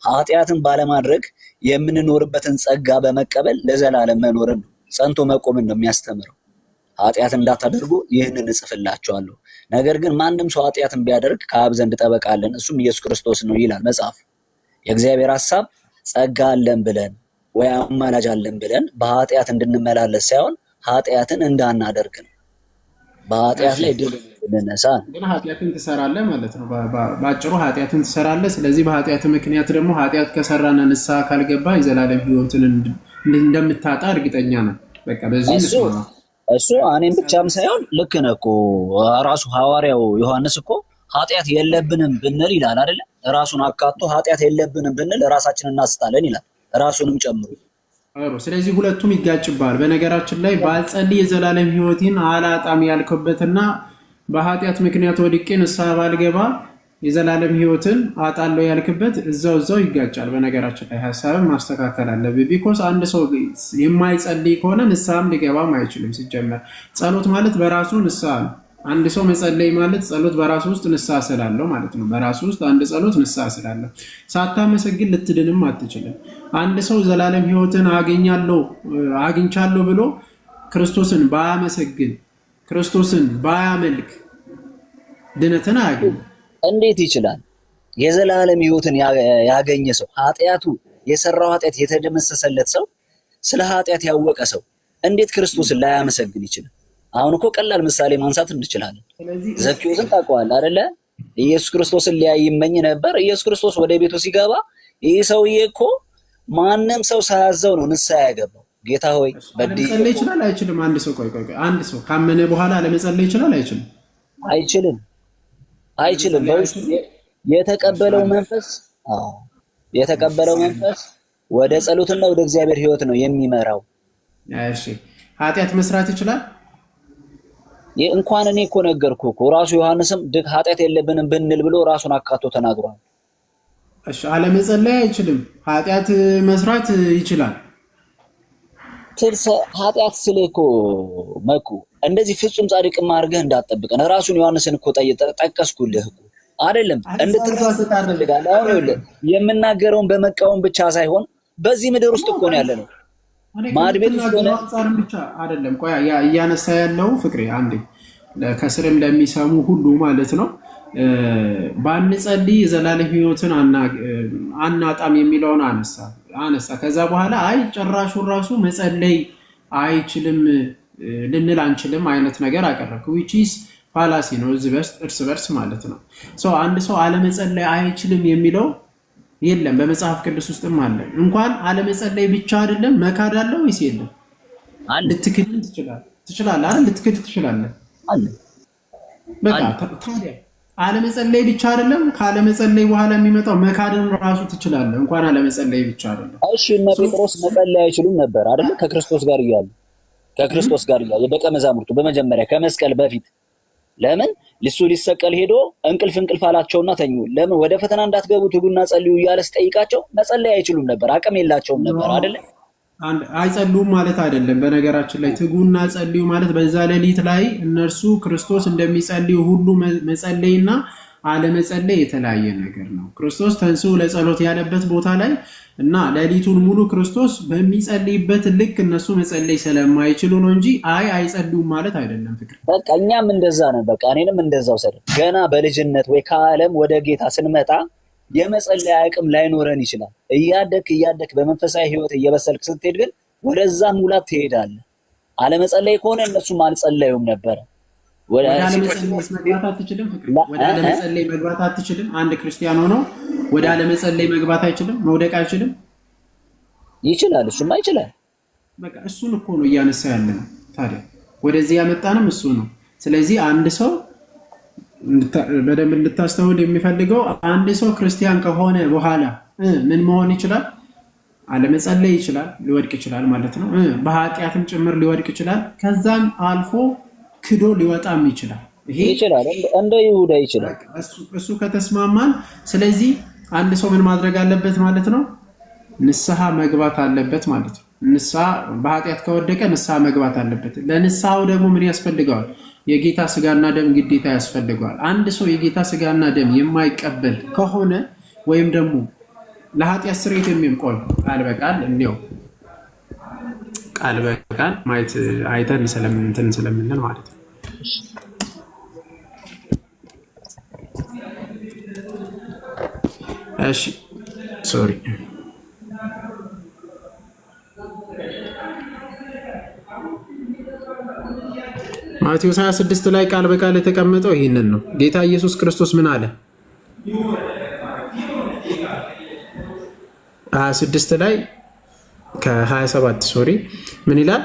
S6: ኃጢአትን ባለማድረግ የምንኖርበትን ጸጋ በመቀበል ለዘላለም መኖርን ነው፣ ጸንቶ መቆምን ነው የሚያስተምረው። ኃጢአትን እንዳታደርጉ ይህንን እጽፍላችኋለሁ። ነገር ግን ማንም ሰው ኃጢአትን ቢያደርግ ከአብ ዘንድ ጠበቃ አለን፣ እሱም ኢየሱስ ክርስቶስ ነው ይላል መጽሐፍ። የእግዚአብሔር ሐሳብ ጸጋ አለን ብለን ወይ አማላጅ አለን ብለን በኃጢአት እንድንመላለስ ሳይሆን ኃጢአትን እንዳናደርግ ነው። በኃጢአት ላይ ድል እንነሳ።
S5: ግን ኃጢአትን ትሰራለህ ማለት ነው። ባጭሩ ኃጢአትን ትሰራለህ። ስለዚህ በኃጢአት ምክንያት ደግሞ ኃጢአት ከሰራና ንስሐ ካልገባ የዘላለም ህይወትን እንደምታጣ እርግጠኛ ነህ። በቃ በዚህ
S6: እሱ እኔም ብቻም ሳይሆን ልክ ነህ እኮ ራሱ ሐዋርያው ዮሐንስ እኮ ኃጢአት የለብንም ብንል ይላል አይደለ? ራሱን አካቶ ኃጢአት የለብንም ብንል ራሳችንን እናስታለን ይላል፣ ራሱንም ጨምሮ።
S5: ስለዚህ ሁለቱም ይጋጭባል። በነገራችን ላይ ባልጸልይ የዘላለም ሕይወቴን አላጣም ያልከበትና በኃጢአት ምክንያት ወድቄ ንስሐ ባልገባ የዘላለም ሕይወትን አጣለው ያልክበት እዛው ይጋጫል። በነገራችን ላይ ሐሳብን ማስተካከል አለብህ። ቢኮዝ አንድ ሰው የማይጸልይ ከሆነ ንስሐም ሊገባም አይችልም። ሲጀመር ጸሎት ማለት በራሱ ንስሐ ነው። አንድ ሰው መጸለይ ማለት ጸሎት በራሱ ውስጥ ንስሐ ስላለው ማለት ነው። በራሱ ውስጥ አንድ ጸሎት ንስሐ ስላለው ሳታመሰግን ልትድንም አትችልም። አንድ ሰው ዘላለም ሕይወትን አግኝቻለሁ ብሎ ክርስቶስን ባያመሰግን ክርስቶስን ባያመልክ ድነትን አያገኝም።
S6: እንዴት ይችላል? የዘላለም ሕይወትን ያገኘ ሰው ኃጢአቱ የሰራው ኃጢአት የተደመሰሰለት ሰው ስለ ኃጢአት ያወቀ ሰው እንዴት ክርስቶስን ላያመሰግን ይችላል? አሁን እኮ ቀላል ምሳሌ ማንሳት እንችላለን። ዘኬዎስን ታውቀዋለህ አይደለ? ኢየሱስ ክርስቶስን ሊያይ ይመኝ ነበር። ኢየሱስ ክርስቶስ ወደ ቤቱ ሲገባ ይህ ሰውዬ እኮ ማንም ሰው ሳያዘው ነው ንስሐ ያገባው። ጌታ ሆይ
S5: መጸለይ ይችላል አይችልም? አንድ ሰው ቆይ አንድ ሰው ካመነ በኋላ ለመጸለይ ይችላል አይችልም?
S6: አይችልም። በውስጡ የተቀበለው መንፈስ ወደ ጸሎትና ወደ እግዚአብሔር ሕይወት ነው የሚመራው።
S5: እሺ ኃጢአት መስራት ይችላል?
S6: እንኳን እኔ እኮ ነገርኩህ እኮ ራሱ ዮሐንስም ኃጢአት የለብንም ብንል ብሎ ራሱን አካቶ ተናግሯል።
S5: እሺ አለመጸለይ አይችልም፣ ኃጢአት መስራት ይችላል።
S6: ኃጢአት ስለህ እኮ መኩ እንደዚህ ፍጹም ጻድቅማ አድርገህ እንዳትጠብቀን ራሱን ዮሐንስን እኮ ጠቀስኩልህ እኮ አይደለም እንድትረሳስት አድርጋለህ። አሁን ይኸውልህ የምናገረውን በመቃወም ብቻ ሳይሆን በዚህ ምድር ውስጥ እኮ ነው ያለነው። ማድቤት ውስጥ ሆነ
S5: አንጻርም ብቻ አይደለም። ቆይ እያነሳ ያለው ፍቅሬ አንዴ ከስርም ለሚሰሙ ሁሉ ማለት ነው ባንጸልይ የዘላለም ሕይወትን አናጣም የሚለውን አነሳ። ከዛ በኋላ አይ ጭራሹን ራሱ መጸለይ አይችልም ልንል አንችልም አይነት ነገር አቀረብክ። which is ፋላሲ ነው እርስ በርስ ማለት ነው። አንድ ሰው አለመጸለይ አይችልም የሚለው የለም በመጽሐፍ ቅዱስ ውስጥም አለ። እንኳን አለመጸለይ ብቻ አይደለም መካድ አለው ወይስ የለም? ልትክድ ትችላለህ አይደል? ልትክድ ትችላለህ አለ። በቃ ታዲያ አለመጸለይ ብቻ አይደለም ካለመጸለይ በኋላ የሚመጣው መካድን ራሱ ትችላለህ። እንኳን አለመጸለይ ብቻ አይደለም።
S6: እሺ እነ ጴጥሮስ መጸለይ አይችሉም ነበር አይደል? ከክርስቶስ ጋር እያሉ ደቀ መዛሙርቱ በመጀመሪያ ከመስቀል በፊት ለምን ልሱ ሊሰቀል ሄዶ እንቅልፍ አላቸውና ተኙ። ለምን ወደ ፈተና እንዳትገቡ ትጉና ጸልዩ እያለ ሲጠይቃቸው መጸለይ አይችሉም ነበር፣ አቅም የላቸውም ነበር አይደለ?
S5: አይጸልዩም ማለት አይደለም። በነገራችን ላይ ትጉና ጸልዩ ማለት በዛ ሌሊት ላይ እነርሱ ክርስቶስ እንደሚጸልዩ ሁሉ መጸለይና አለመጸለይ የተለያየ ነገር ነው። ክርስቶስ ተንሥኡ ለጸሎት ያለበት ቦታ ላይ እና ሌሊቱን ሙሉ ክርስቶስ በሚጸልይበት ልክ እነሱ መጸለይ ስለማይችሉ ነው እንጂ አይጸልዩም ማለት አይደለም። ፍቅር
S6: በቃ እኛም እንደዛ ነው። በቃ እኔንም እንደዛው ሰደ ገና በልጅነት ወይ ከዓለም ወደ ጌታ ስንመጣ የመጸለይ አቅም ላይኖረን ይችላል። እያደክ በመንፈሳዊ ሕይወት እየበሰልክ ስትሄድ ግን ወደዛ ሙላት ትሄዳለህ። አለመጸለይ ከሆነ እነሱም አልጸለዩም ነበር።
S5: ወደ አለመጸለይ መግባት አትችልም። ወደ አለመጸለይ መግባት አትችልም። አንድ ክርስቲያን ሆኖ ወደ አለመጸለይ መግባት አይችልም፣ መውደቅ አይችልም።
S6: ይችላል፣ እሱማ ይችላል።
S5: በቃ እሱን እኮ ነው እያነሳ ያለ ነው። ታዲያ ወደዚህ ያመጣንም እሱ ነው። ስለዚህ አንድ ሰው በደንብ እንድታስተውል የሚፈልገው አንድ ሰው ክርስቲያን ከሆነ በኋላ ምን መሆን ይችላል? አለመጸለይ ይችላል፣ ሊወድቅ ይችላል ማለት ነው። በኃጢአትም ጭምር ሊወድቅ ይችላል። ከዛም አልፎ ክዶ ሊወጣም ይችላል።
S6: ይሄ ይችላል፣ እንደ ይሁዳ ይችላል።
S5: እሱ ከተስማማን፣ ስለዚህ አንድ ሰው ምን ማድረግ አለበት ማለት ነው? ንስሐ መግባት አለበት ማለት ነው። ንስሐ በኃጢአት ከወደቀ ንስሐ መግባት አለበት። ለንስሐው ደግሞ ምን ያስፈልገዋል? የጌታ ስጋና ደም ግዴታ ያስፈልገዋል። አንድ ሰው የጌታ ስጋና ደም የማይቀበል ከሆነ ወይም ደግሞ ለኃጢአት ስርየት የሚቆይ ቃል በቃል እንዲያው ቃል በቃል ማየት አይተን ስለምንል ማለት ነው። እሺ ሶሪ ማቴዎስ 26 ላይ ቃል በቃል የተቀመጠው ይህንን ነው። ጌታ ኢየሱስ ክርስቶስ ምን አለ? 26 ላይ ከ27 ምን ይላል?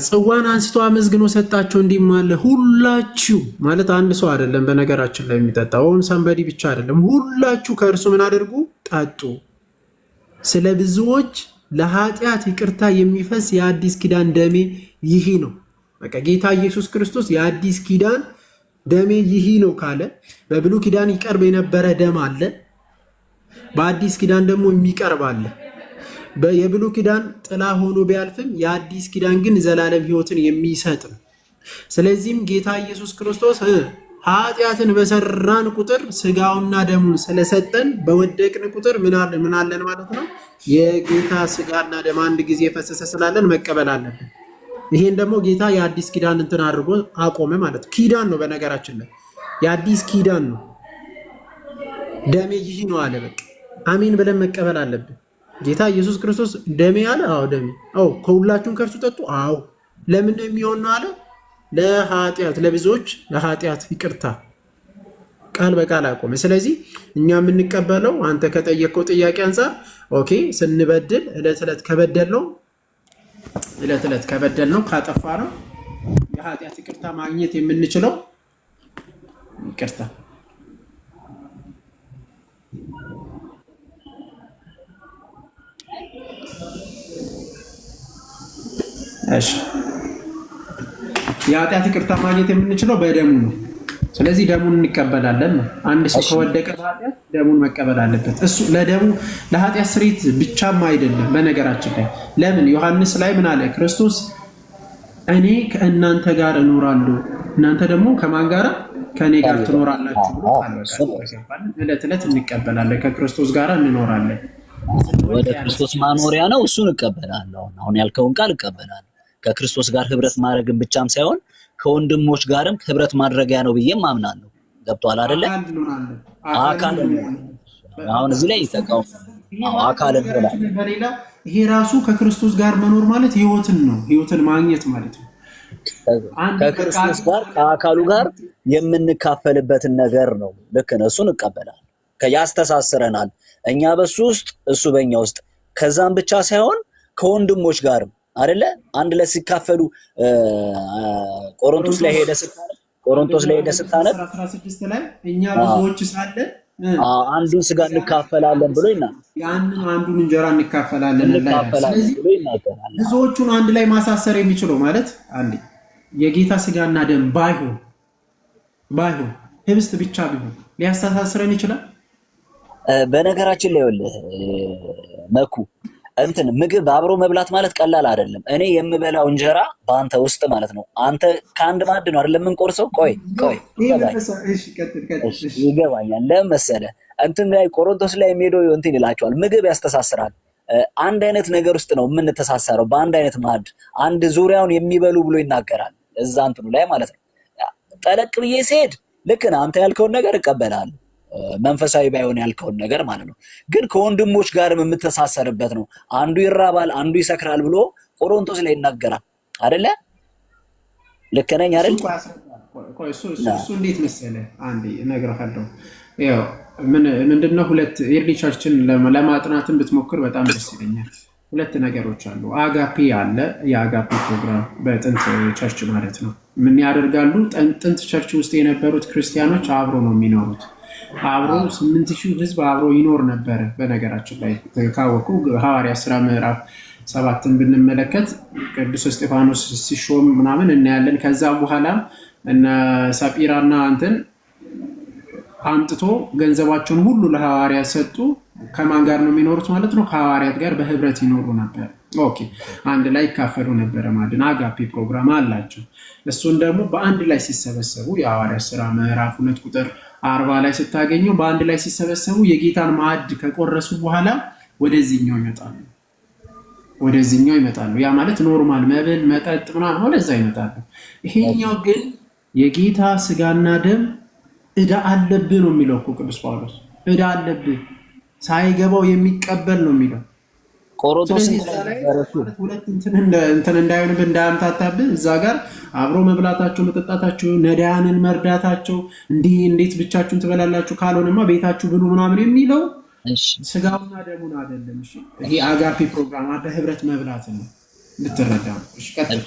S5: ጽዋን አንስቶ አመስግኖ ሰጣቸው እንዲህም አለ ሁላችሁ ማለት አንድ ሰው አይደለም በነገራችን ላይ የሚጠጣው ሰንበዲ ብቻ አይደለም ሁላችሁ ከእርሱ ምን አድርጉ ጠጡ ስለ ብዙዎች ለኃጢአት ይቅርታ የሚፈስ የአዲስ ኪዳን ደሜ ይህ ነው በቃ ጌታ ኢየሱስ ክርስቶስ የአዲስ ኪዳን ደሜ ይህ ነው ካለ በብሉይ ኪዳን ይቀርብ የነበረ ደም አለ በአዲስ ኪዳን ደግሞ የሚቀርብ አለ የብሉይ ኪዳን ጥላ ሆኖ ቢያልፍም የአዲስ ኪዳን ግን ዘላለም ሕይወትን የሚሰጥ ነው ስለዚህም ጌታ ኢየሱስ ክርስቶስ ኃጢአትን በሰራን ቁጥር ስጋውና ደሙን ስለሰጠን በወደቅን ቁጥር ምን አለን ማለት ነው የጌታ ስጋና ደም አንድ ጊዜ ፈሰሰ ስላለን መቀበል አለብን ይሄን ደግሞ ጌታ የአዲስ ኪዳን እንትን አድርጎ አቆመ ማለት ነው ኪዳን ነው በነገራችን ላይ የአዲስ ኪዳን ነው ደሜ ይህ ነው አለ በቃ አሜን ብለን መቀበል አለብን ጌታ ኢየሱስ ክርስቶስ ደሜ አለ አዎ ደሜ አዎ ከሁላችሁም ከርሱ ጠጡ አዎ ለምን ነው የሚሆነው አለ ለኃጢአት ለብዙዎች ለኃጢአት ይቅርታ ቃል በቃል አቆመ ስለዚህ እኛ የምንቀበለው አንተ ከጠየቀው ጥያቄ አንፃር ኦኬ ስንበድል እለት እለት ከበደልነው ካጠፋ ነው የኃጢአት ይቅርታ ማግኘት የምንችለው ይቅርታ እሺ የኃጢአት ይቅርታ ማግኘት የምንችለው በደሙ ነው ስለዚህ ደሙን እንቀበላለን ነው አንድ ሰው ከወደቀ በኃጢአት ደሙን መቀበል አለበት እሱ ለደሙ ለኃጢአት ስርየት ብቻም አይደለም በነገራችን ላይ ለምን ዮሐንስ ላይ ምን አለ ክርስቶስ እኔ ከእናንተ ጋር እኖራለሁ እናንተ ደግሞ ከማን ጋር ከኔ ጋር ትኖራላችሁ ብሎ እለት እለት እንቀበላለን ከክርስቶስ ጋር እንኖራለን
S6: ወደ ክርስቶስ ማኖሪያ ነው እሱን እቀበላለሁ አሁን ያልከውን ቃል እቀበላለሁ ከክርስቶስ ጋር ህብረት ማድረግን ብቻም ሳይሆን ከወንድሞች ጋርም ህብረት ማድረጊያ ነው ብዬ ማምናለሁ ገብቷል አይደለ አካል አሁን እዚህ ላይ ይተካው አካል
S5: በሌላ ይሄ ራሱ ከክርስቶስ ጋር መኖር ማለት ህይወትን ማግኘት ማለት ነው
S6: ከክርስቶስ ጋር ከአካሉ ጋር የምንካፈልበትን ነገር ነው ልክ ነው እሱን እቀበላለሁ ያስተሳስረናል እኛ በሱ ውስጥ እሱ በእኛ ውስጥ ከዛም ብቻ ሳይሆን ከወንድሞች ጋርም አይደለ አንድ ላይ ሲካፈሉ ቆሮንቶስ ላይ ሄደ ስታነብ
S5: 16 ላይ እኛ ብዙዎች ሳለ
S6: አንዱን ስጋ እንካፈላለን ብሎ
S5: ያንን አንዱን እንጀራ እንካፈላለን ብሎ ይናገራል ብዙዎቹን አንድ ላይ ማሳሰር የሚችለው ማለት አንዴ የጌታ ስጋና ደም ባይሆን ህብስት ብቻ ቢሆን ሊያስተሳስረን ይችላል
S6: በነገራችን ላይ መኩ እንትን ምግብ አብሮ መብላት ማለት ቀላል አይደለም እኔ የምበላው እንጀራ በአንተ ውስጥ ማለት ነው አንተ ከአንድ ማዕድ ነው አይደለም እንቆርሰው ቆይ ይገባኛል ለመሰለ እንትን ላይ ቆሮንቶስ ላይ ሄዶ እንትን ይላቸዋል ምግብ ያስተሳስራል አንድ አይነት ነገር ውስጥ ነው የምንተሳሰረው በአንድ አይነት ማዕድ አንድ ዙሪያውን የሚበሉ ብሎ ይናገራል እዛ እንትኑ ላይ ማለት ነው ጠለቅ ብዬ ሲሄድ ልክ ነህ አንተ ያልከውን ነገር እቀበላለሁ መንፈሳዊ ባይሆን ያልከውን ነገር ማለት ነው ግን ከወንድሞች ጋርም የምተሳሰርበት ነው አንዱ ይራባል አንዱ ይሰክራል ብሎ ቆሮንቶስ ላይ ይናገራል አይደለ ልክ ነኝ አይደል
S5: እሱ እንዴት መሰለህ አንዴ እነግርሃለሁ ያው ምንድነው ሁለት ኤርሊ ቸርችን ለማጥናትን ብትሞክር በጣም ደስ ይለኛል ሁለት ነገሮች አሉ አጋፔ አለ የአጋፔ ፕሮግራም በጥንት ቸርች ማለት ነው ምን ያደርጋሉ ጥንት ቸርች ውስጥ የነበሩት ክርስቲያኖች አብሮ ነው የሚኖሩት አብሮ 8000 ህዝብ አብሮ ይኖር ነበር በነገራችን ላይ ካወቁ ሐዋርያት ሥራ ምዕራፍ 7ን ብንመለከት ቅዱስ እስጢፋኖስ ሲሾም ምናምን እናያለን ከዛ በኋላ እና ሳጲራና አንተን አምጥቶ ገንዘባቸውን ሁሉ ለሐዋርያት ሰጡ ከማን ጋር ነው የሚኖሩት ማለት ነው ከሐዋርያት ጋር በህብረት ይኖሩ ነበር ኦኬ አንድ ላይ ይካፈሉ ነበር ማለት አጋፔ ፕሮግራም አላቸው እሱን ደግሞ በአንድ ላይ ሲሰበሰቡ የሐዋርያት ሥራ ምዕራፍ 2 ቁጥር 40 ላይ ስታገኙ በአንድ ላይ ሲሰበሰቡ የጌታን ማዕድ ከቆረሱ በኋላ ወደዚህኛው ይመጣሉ ያ ማለት ኖርማል መብል መጠጥ ምናምን ወደዛ ይመጣሉ ይሄኛው ግን የጌታ ስጋና ደም እዳ አለብህ ነው የሚለው ቅዱስ ጳውሎስ እዳ አለብህ ሳይገባው የሚቀበል ነው የሚለው
S6: ቆሮንቶስ
S5: ሁለት እንትን እንዳይሆንብህ እንዳያምታታብህ እዛ ጋር አብሮ መብላታቸው መጠጣታቸው ነዳያንን መርዳታቸው እንዴት ብቻችሁን ትበላላችሁ ካልሆነማ ቤታችሁ ብሉ ምናምን የሚለው ስጋውና ደሙን አይደለም እሺ ይሄ አጋፔ ፕሮግራም በህብረት መብላት ነው እንድትረዳው። እሺ ቀጥል።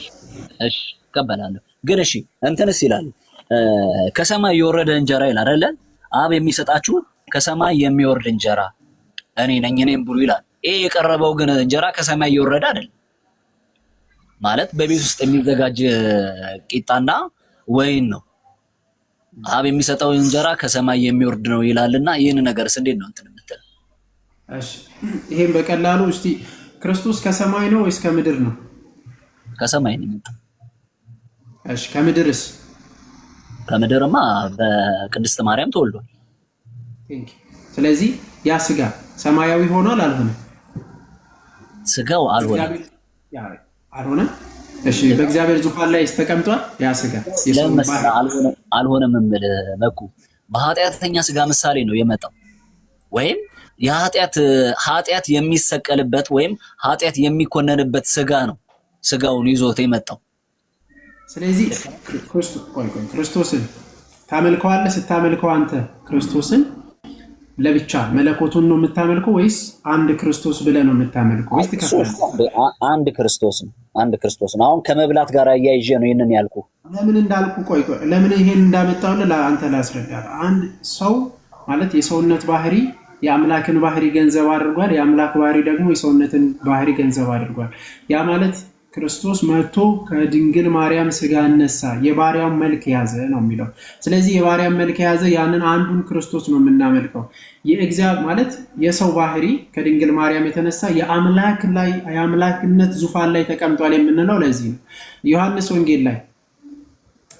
S6: እሺ እቀበላለሁ። ግን እሺ እንትንስ ይላል ከሰማይ የወረደ እንጀራ ይላል አይደል? አብ የሚሰጣችሁ ከሰማይ የሚወርድ እንጀራ እኔ ነኝ እኔም ብሉ ይላል። ይሄ የቀረበው ግን እንጀራ ከሰማይ እየወረደ አይደል ማለት በቤት ውስጥ የሚዘጋጅ ቂጣና ወይን ነው። አብ የሚሰጠው እንጀራ ከሰማይ የሚወርድ ነው ይላልና ይህን ነገርስ እንዴት ነው እንትን የምትለው?
S5: እሺ ይሄን በቀላሉ እስቲ ክርስቶስ ከሰማይ ነው ወይስ ከምድር ነው?
S6: ከሰማይ ነው የመጣው።
S5: እሺ ከምድርስ?
S6: ከምድርማ በቅድስት ማርያም ተወልዷል።
S5: ስለዚህ ያ ስጋ ሰማያዊ ሆኗል አልሆነ?
S6: ስጋው አልሆነም።
S5: እሺ በእግዚአብሔር ዙፋን ላይ ተቀምጧል ያ ስጋ።
S6: አልሆነም የምልህ መኩ በኃጢአተኛ ስጋ ምሳሌ ነው የመጣው ወይም ኃጢአት የሚሰቀልበት ወይም ኃጢአት የሚኮነንበት ስጋ ነው ስጋውን ይዞት የመጣው።
S5: ስለዚህ ክርስቶስን ታመልከዋለህ። ስታመልከው አንተ ክርስቶስን ለብቻ መለኮቱን ነው የምታመልከው ወይስ አንድ ክርስቶስ ብለህ ነው የምታመልከው? ወይስ ትከፍላለህ?
S6: አንድ ክርስቶስ ነው። አሁን ከመብላት ጋር አያይዤ ነው ይሄንን ያልኩ።
S5: ለምን እንዳልኩ ለምን ይሄን እንዳመጣውልህ ለአንተ ላስረዳህ። አንድ ሰው ማለት የሰውነት ባህሪ የአምላክን ባህሪ ገንዘብ አድርጓል። የአምላክ ባህሪ ደግሞ የሰውነትን ባህሪ ገንዘብ አድርጓል። ያ ማለት ክርስቶስ መጥቶ ከድንግል ማርያም ስጋ ነሳ፣ የባሪያውን መልክ ያዘ ነው የሚለው። ስለዚህ የባሪያን መልክ ያዘ ያንን አንዱን ክርስቶስ ነው የምናመልከው። የእግዚአብሔር ማለት የሰው ባህሪ ከድንግል ማርያም የተነሳ የአምላክነት ዙፋን ላይ ተቀምጧል የምንለው ለዚህ ነው። ዮሐንስ ወንጌል ላይ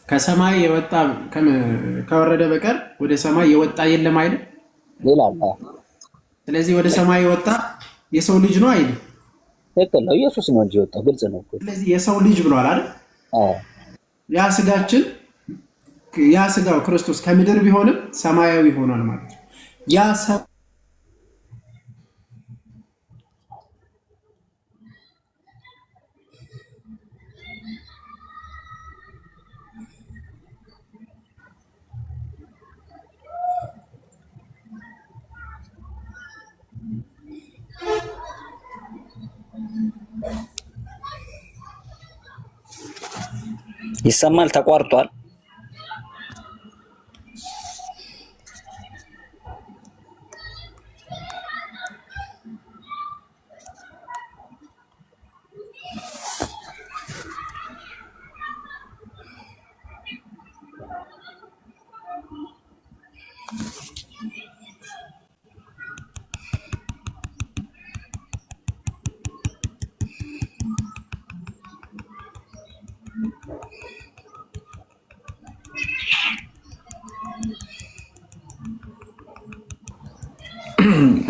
S5: ከሰማይ የወጣ ከወረደ በቀር ወደ ሰማይ የወጣ የለም አይደል? ስለዚህ ወደ ሰማይ የወጣ የሰው ልጅ ነው አይደል?
S6: ትክክል ነው። ኢየሱስ ነው እንጂ የወጣው ግልጽ ነው።
S5: ስለዚህ የሰው ልጅ ብሏል አይደል? ያ ስጋው ክርስቶስ ከምድር ቢሆንም ሰማያዊ ሆኗል ማለት ነው።
S6: ይሰማል? ተቋርጧል።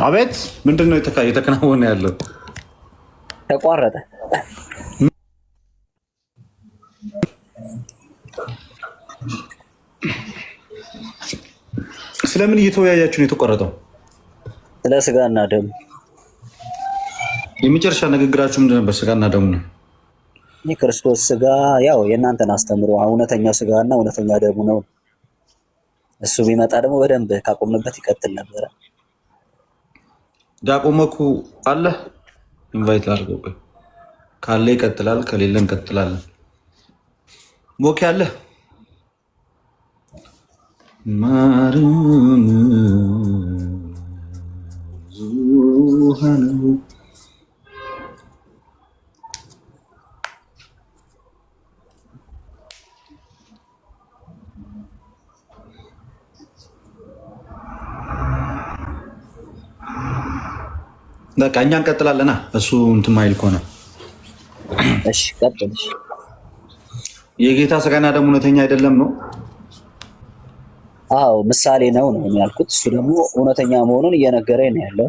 S2: አቤት ምንድን ነው የተከናወነ ያለው?
S6: ተቋረጠ።
S2: ስለምን እየተወያያችሁ ነው የተቋረጠው?
S6: ስለ ስጋና ደሙ።
S2: የመጨረሻ ንግግራችሁ ምንድን ነበር? ስጋና ደሙ ነው።
S6: የክርስቶስ ስጋ ያው የእናንተን አስተምሮ እውነተኛው ስጋና እውነተኛ ደሙ ነው። እሱ ቢመጣ ደግሞ በደንብ ካቆምንበት ይቀጥል ነበረ።
S2: ዲያቆን መኩ አለ ኢንቫይት ላድርገው። ካለ ይቀጥላል፣ ከሌለ እንቀጥላለን። ሞክ ያለ በቃ እኛ እንቀጥላለና እሱ እንትን ማይል ከሆነ
S6: እሺ ቀጥልሽ።
S2: የጌታ ስጋና ደሙ እውነተኛ አይደለም ነው?
S6: አዎ ምሳሌ ነው ያልኩት። እሱ ደግሞ እውነተኛ መሆኑን እየነገረኝ ነው ያለው።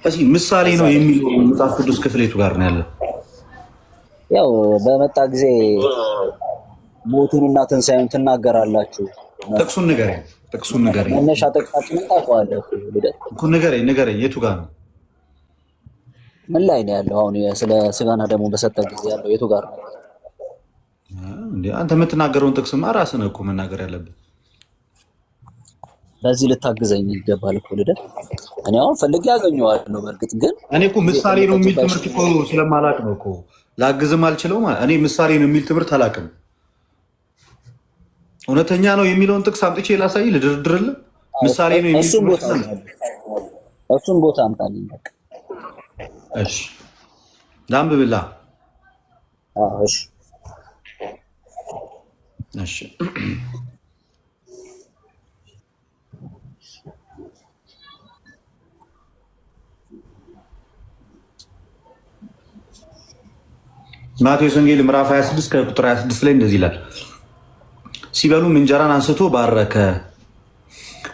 S2: እሺ ምሳሌ ነው የሚለው መጽሐፍ ቅዱስ ክፍሌቱ ጋር ነው ያለው።
S6: ያው በመጣ ጊዜ ሞቱንና ትንሣኤውን ትናገራላችሁ።
S2: ጥቅሱን ንገረኝ።
S6: መነሻ ጥቅሳችንን ታውቀዋለህ
S2: እኮ ንገረኝ። የቱ ጋር ነው?
S6: ምን ላይ ነው ያለው? አሁን ስለ ስጋና ደሙ በሰጠ ጊዜ ያለው የቱ ጋር ነው?
S2: አንተ የምትናገረውን ጥቅስማ ራስህ ነህ እኮ መናገር ያለብህ።
S6: በዚህ ልታግዘኝ ይገባል እኮ ልደት። እኔ አሁን ፈልጌ ያገኘዋለሁ። በእርግጥ ግን
S2: እኔ እኮ ምሳሌ ነው የሚል ትምህርት እኮ ስለማላቅ ነው እኮ ላግዝም አልችለው ማለት እኔ ምሳሌ ነው የሚል ትምህርት አላቅም። እውነተኛ ነው የሚለውን ጥቅስ አምጥቼ ላሳይ ልድርድርልህ። ምሳሌ ነው የሚል
S6: እሱን ቦታ አምጣልኝ።
S2: እሺ ላንብብልህ።
S6: እሺ
S2: እሺ ማቴዎስ ወንጌል ምዕራፍ 26 ከቁጥር 26 ላይ እንደዚህ ይላል። ሲበሉም እንጀራን አንስቶ ባረከ፣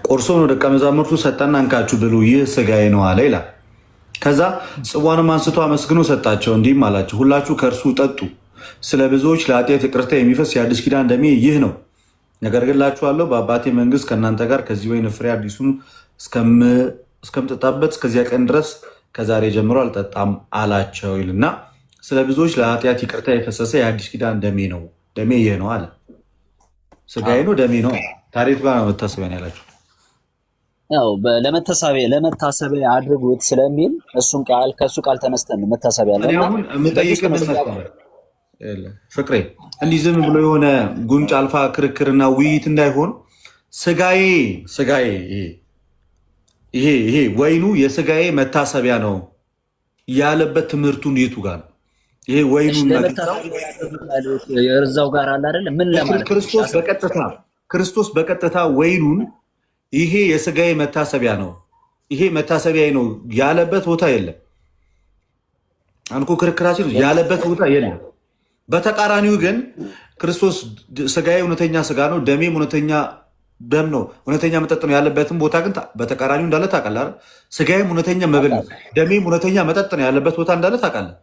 S2: ቆርሶም ደቀ መዛሙርቱ ሰጠና እንካችሁ ብሉ፣ ይህ ሥጋዬ ነው አለ ይላል። ከዛ ጽዋንም አንስቶ አመስግኖ ሰጣቸው፣ እንዲህም አላቸው፣ ሁላችሁ ከእርሱ ጠጡ፣ ስለ ብዙዎች ለኃጢአት ይቅርታ የሚፈስ የአዲስ ኪዳን ደሜ ይህ ነው። ነገር ግን እላችኋለሁ በአባቴ መንግሥት ከእናንተ ጋር ከዚህ ወይን ፍሬ አዲሱን እስከምጠጣበት እስከዚያ ቀን ድረስ ከዛሬ ጀምሮ አልጠጣም አላቸው ይልና ስለ ብዙዎች ለኃጢአት ይቅርታ የፈሰሰ የአዲስ ኪዳን ደሜ ነው። ደሜ ይህ ነው አለ። ሥጋዬ ነው ደሜ ነው። ታሪክ ጋር ነው መታሰቢያ ነው ያላቸው።
S6: ያው ለመታሰቢያ አድርጉት ስለሚል እሱን ቃል ከሱ ቃል ተነስተን መታሰቢያ ያለው
S2: እኔ አሁን የምጠይቅህ ምን መሰለህ ፍቅሬ፣ እንዲህ ዝም ብሎ የሆነ ጉንጭ አልፋ ክርክርና ውይይት እንዳይሆን ሥጋዬ ይሄ ወይኑ የሥጋዬ መታሰቢያ ነው ያለበት ትምህርቱን የቱ ጋር ነው? ይሄ ወይኑ
S6: እዛው ጋር አለ አይደል? ምን ለማለት
S2: ክርስቶስ በቀጥታ ወይኑን ይሄ የሥጋዬ መታሰቢያ ነው፣ ይሄ መታሰቢያ ነው ያለበት ቦታ የለም። አንኩ ክርክራችን ያለበት ቦታ የለም። በተቃራኒው ግን ክርስቶስ ሥጋዬ እውነተኛ ሥጋ ነው፣ ደሜም እውነተኛ ደም ነው፣ እውነተኛ መጠጥ ነው ያለበትን ቦታ ግን በተቃራኒው እንዳለ ታውቃለህ። ሥጋዬም እውነተኛ መብል ነው፣ ደሜም እውነተኛ መጠጥ ነው ያለበት ቦታ እንዳለ ታውቃለህ።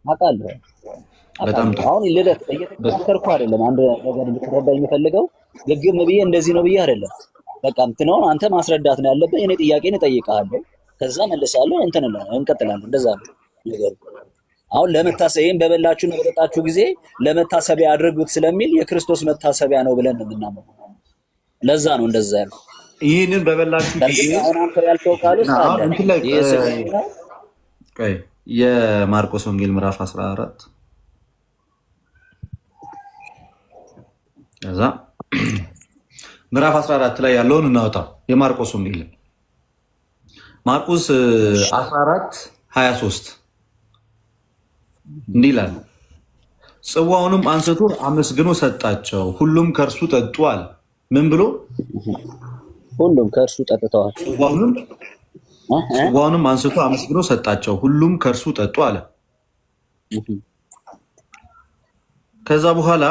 S2: በጣም ጥሩ።
S6: አሁን ልደት እየተከራከርኩ አይደለም። አንድ ነገር እንድትረዳ የሚፈልገው ግግም ብዬ እንደዚህ ነው ብዬ አይደለም። በቃ እንትነውን አንተ ማስረዳት ነው ያለብህ። እኔ ጥያቄን እጠይቅሃለሁ፣ ከዛ መልሳለሁ፣ እንቀጥላለን። እንደዛ ነው ነገሩ። አሁን ለመታሰቢያ በበላችሁና በጠጣችሁ ጊዜ ለመታሰቢያ አድርጉት ስለሚል የክርስቶስ መታሰቢያ ነው ብለን የምናምነው። ለዛ ነው እንደዛ ያለው።
S2: ይህንን በበላችሁ ጊዜ
S6: አንተ ያልከው ቃል
S2: የማርቆስ ወንጌል ምዕራፍ 14 ከዛ ምዕራፍ 14 ላይ ያለውን እናወጣ። የማርቆስ ወንጌል ማርቆስ 14:23 እንዲህ ይላል፣ ጽዋውንም አንስቶ አመስግኖ ሰጣቸው፣ ሁሉም ከእርሱ ጠጡ አለ። ምን ብሎ?
S6: ሁሉም ከእርሱ ጠጥተዋል።
S2: ጽዋውንም አንስቶ አመስግኖ ሰጣቸው፣ ሁሉም ከእርሱ ጠጡ አለ። ከዛ በኋላ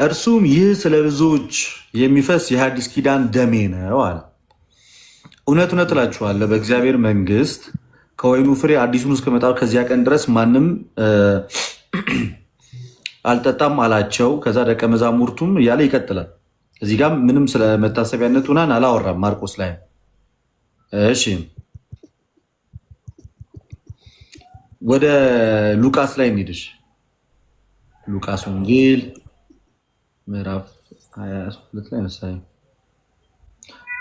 S2: እርሱም ይህ ስለ ብዙዎች የሚፈስ የሐዲስ ኪዳን ደሜ ነው አለ። እውነት እውነት እላችኋለሁ በእግዚአብሔር መንግሥት ከወይኑ ፍሬ አዲሱን እስከመጣው ከዚያ ቀን ድረስ ማንም አልጠጣም አላቸው። ከዛ ደቀ መዛሙርቱም እያለ ይቀጥላል። እዚህ ጋር ምንም ስለ መታሰቢያነት ሆናን አላወራም ማርቆስ ላይ። እሺ ወደ ሉቃስ ላይ እንሂድሽ። ሉቃስ ወንጌል ምዕራፍ 22 ላይ መሰለኝ፣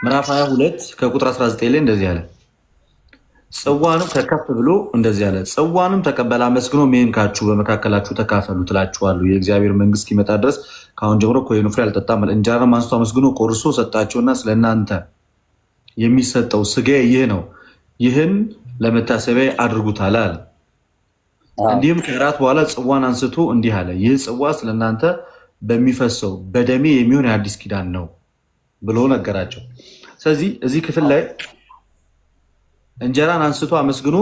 S2: ምዕራፍ 22 ከቁጥር 19 ላይ እንደዚህ አለ። ጽዋንም ተከፍ ብሎ እንደዚህ አለ፣ ጽዋንም ተቀበለ፣ አመስግኖ እንካችሁ በመካከላችሁ ተካፈሉ ትላችኋለሁ፣ የእግዚአብሔር መንግሥት እስኪመጣ ድረስ ከአሁን ጀምሮ ከወይኑ ፍሬ አልጠጣም። እንጀራንም አንስቶ አመስግኖ ቆርሶ ሰጣቸውና ስለ እናንተ የሚሰጠው ሥጋዬ ይህ ነው፣ ይህን ለመታሰቢያ አድርጉታል አለ። እንዲህም ከእራት በኋላ ጽዋን አንስቶ እንዲህ አለ፣ ይህ ጽዋ ስለ እናንተ በሚፈሰው በደሜ የሚሆን የአዲስ ኪዳን ነው ብሎ ነገራቸው። ስለዚህ እዚህ ክፍል ላይ እንጀራን አንስቶ አመስግኖ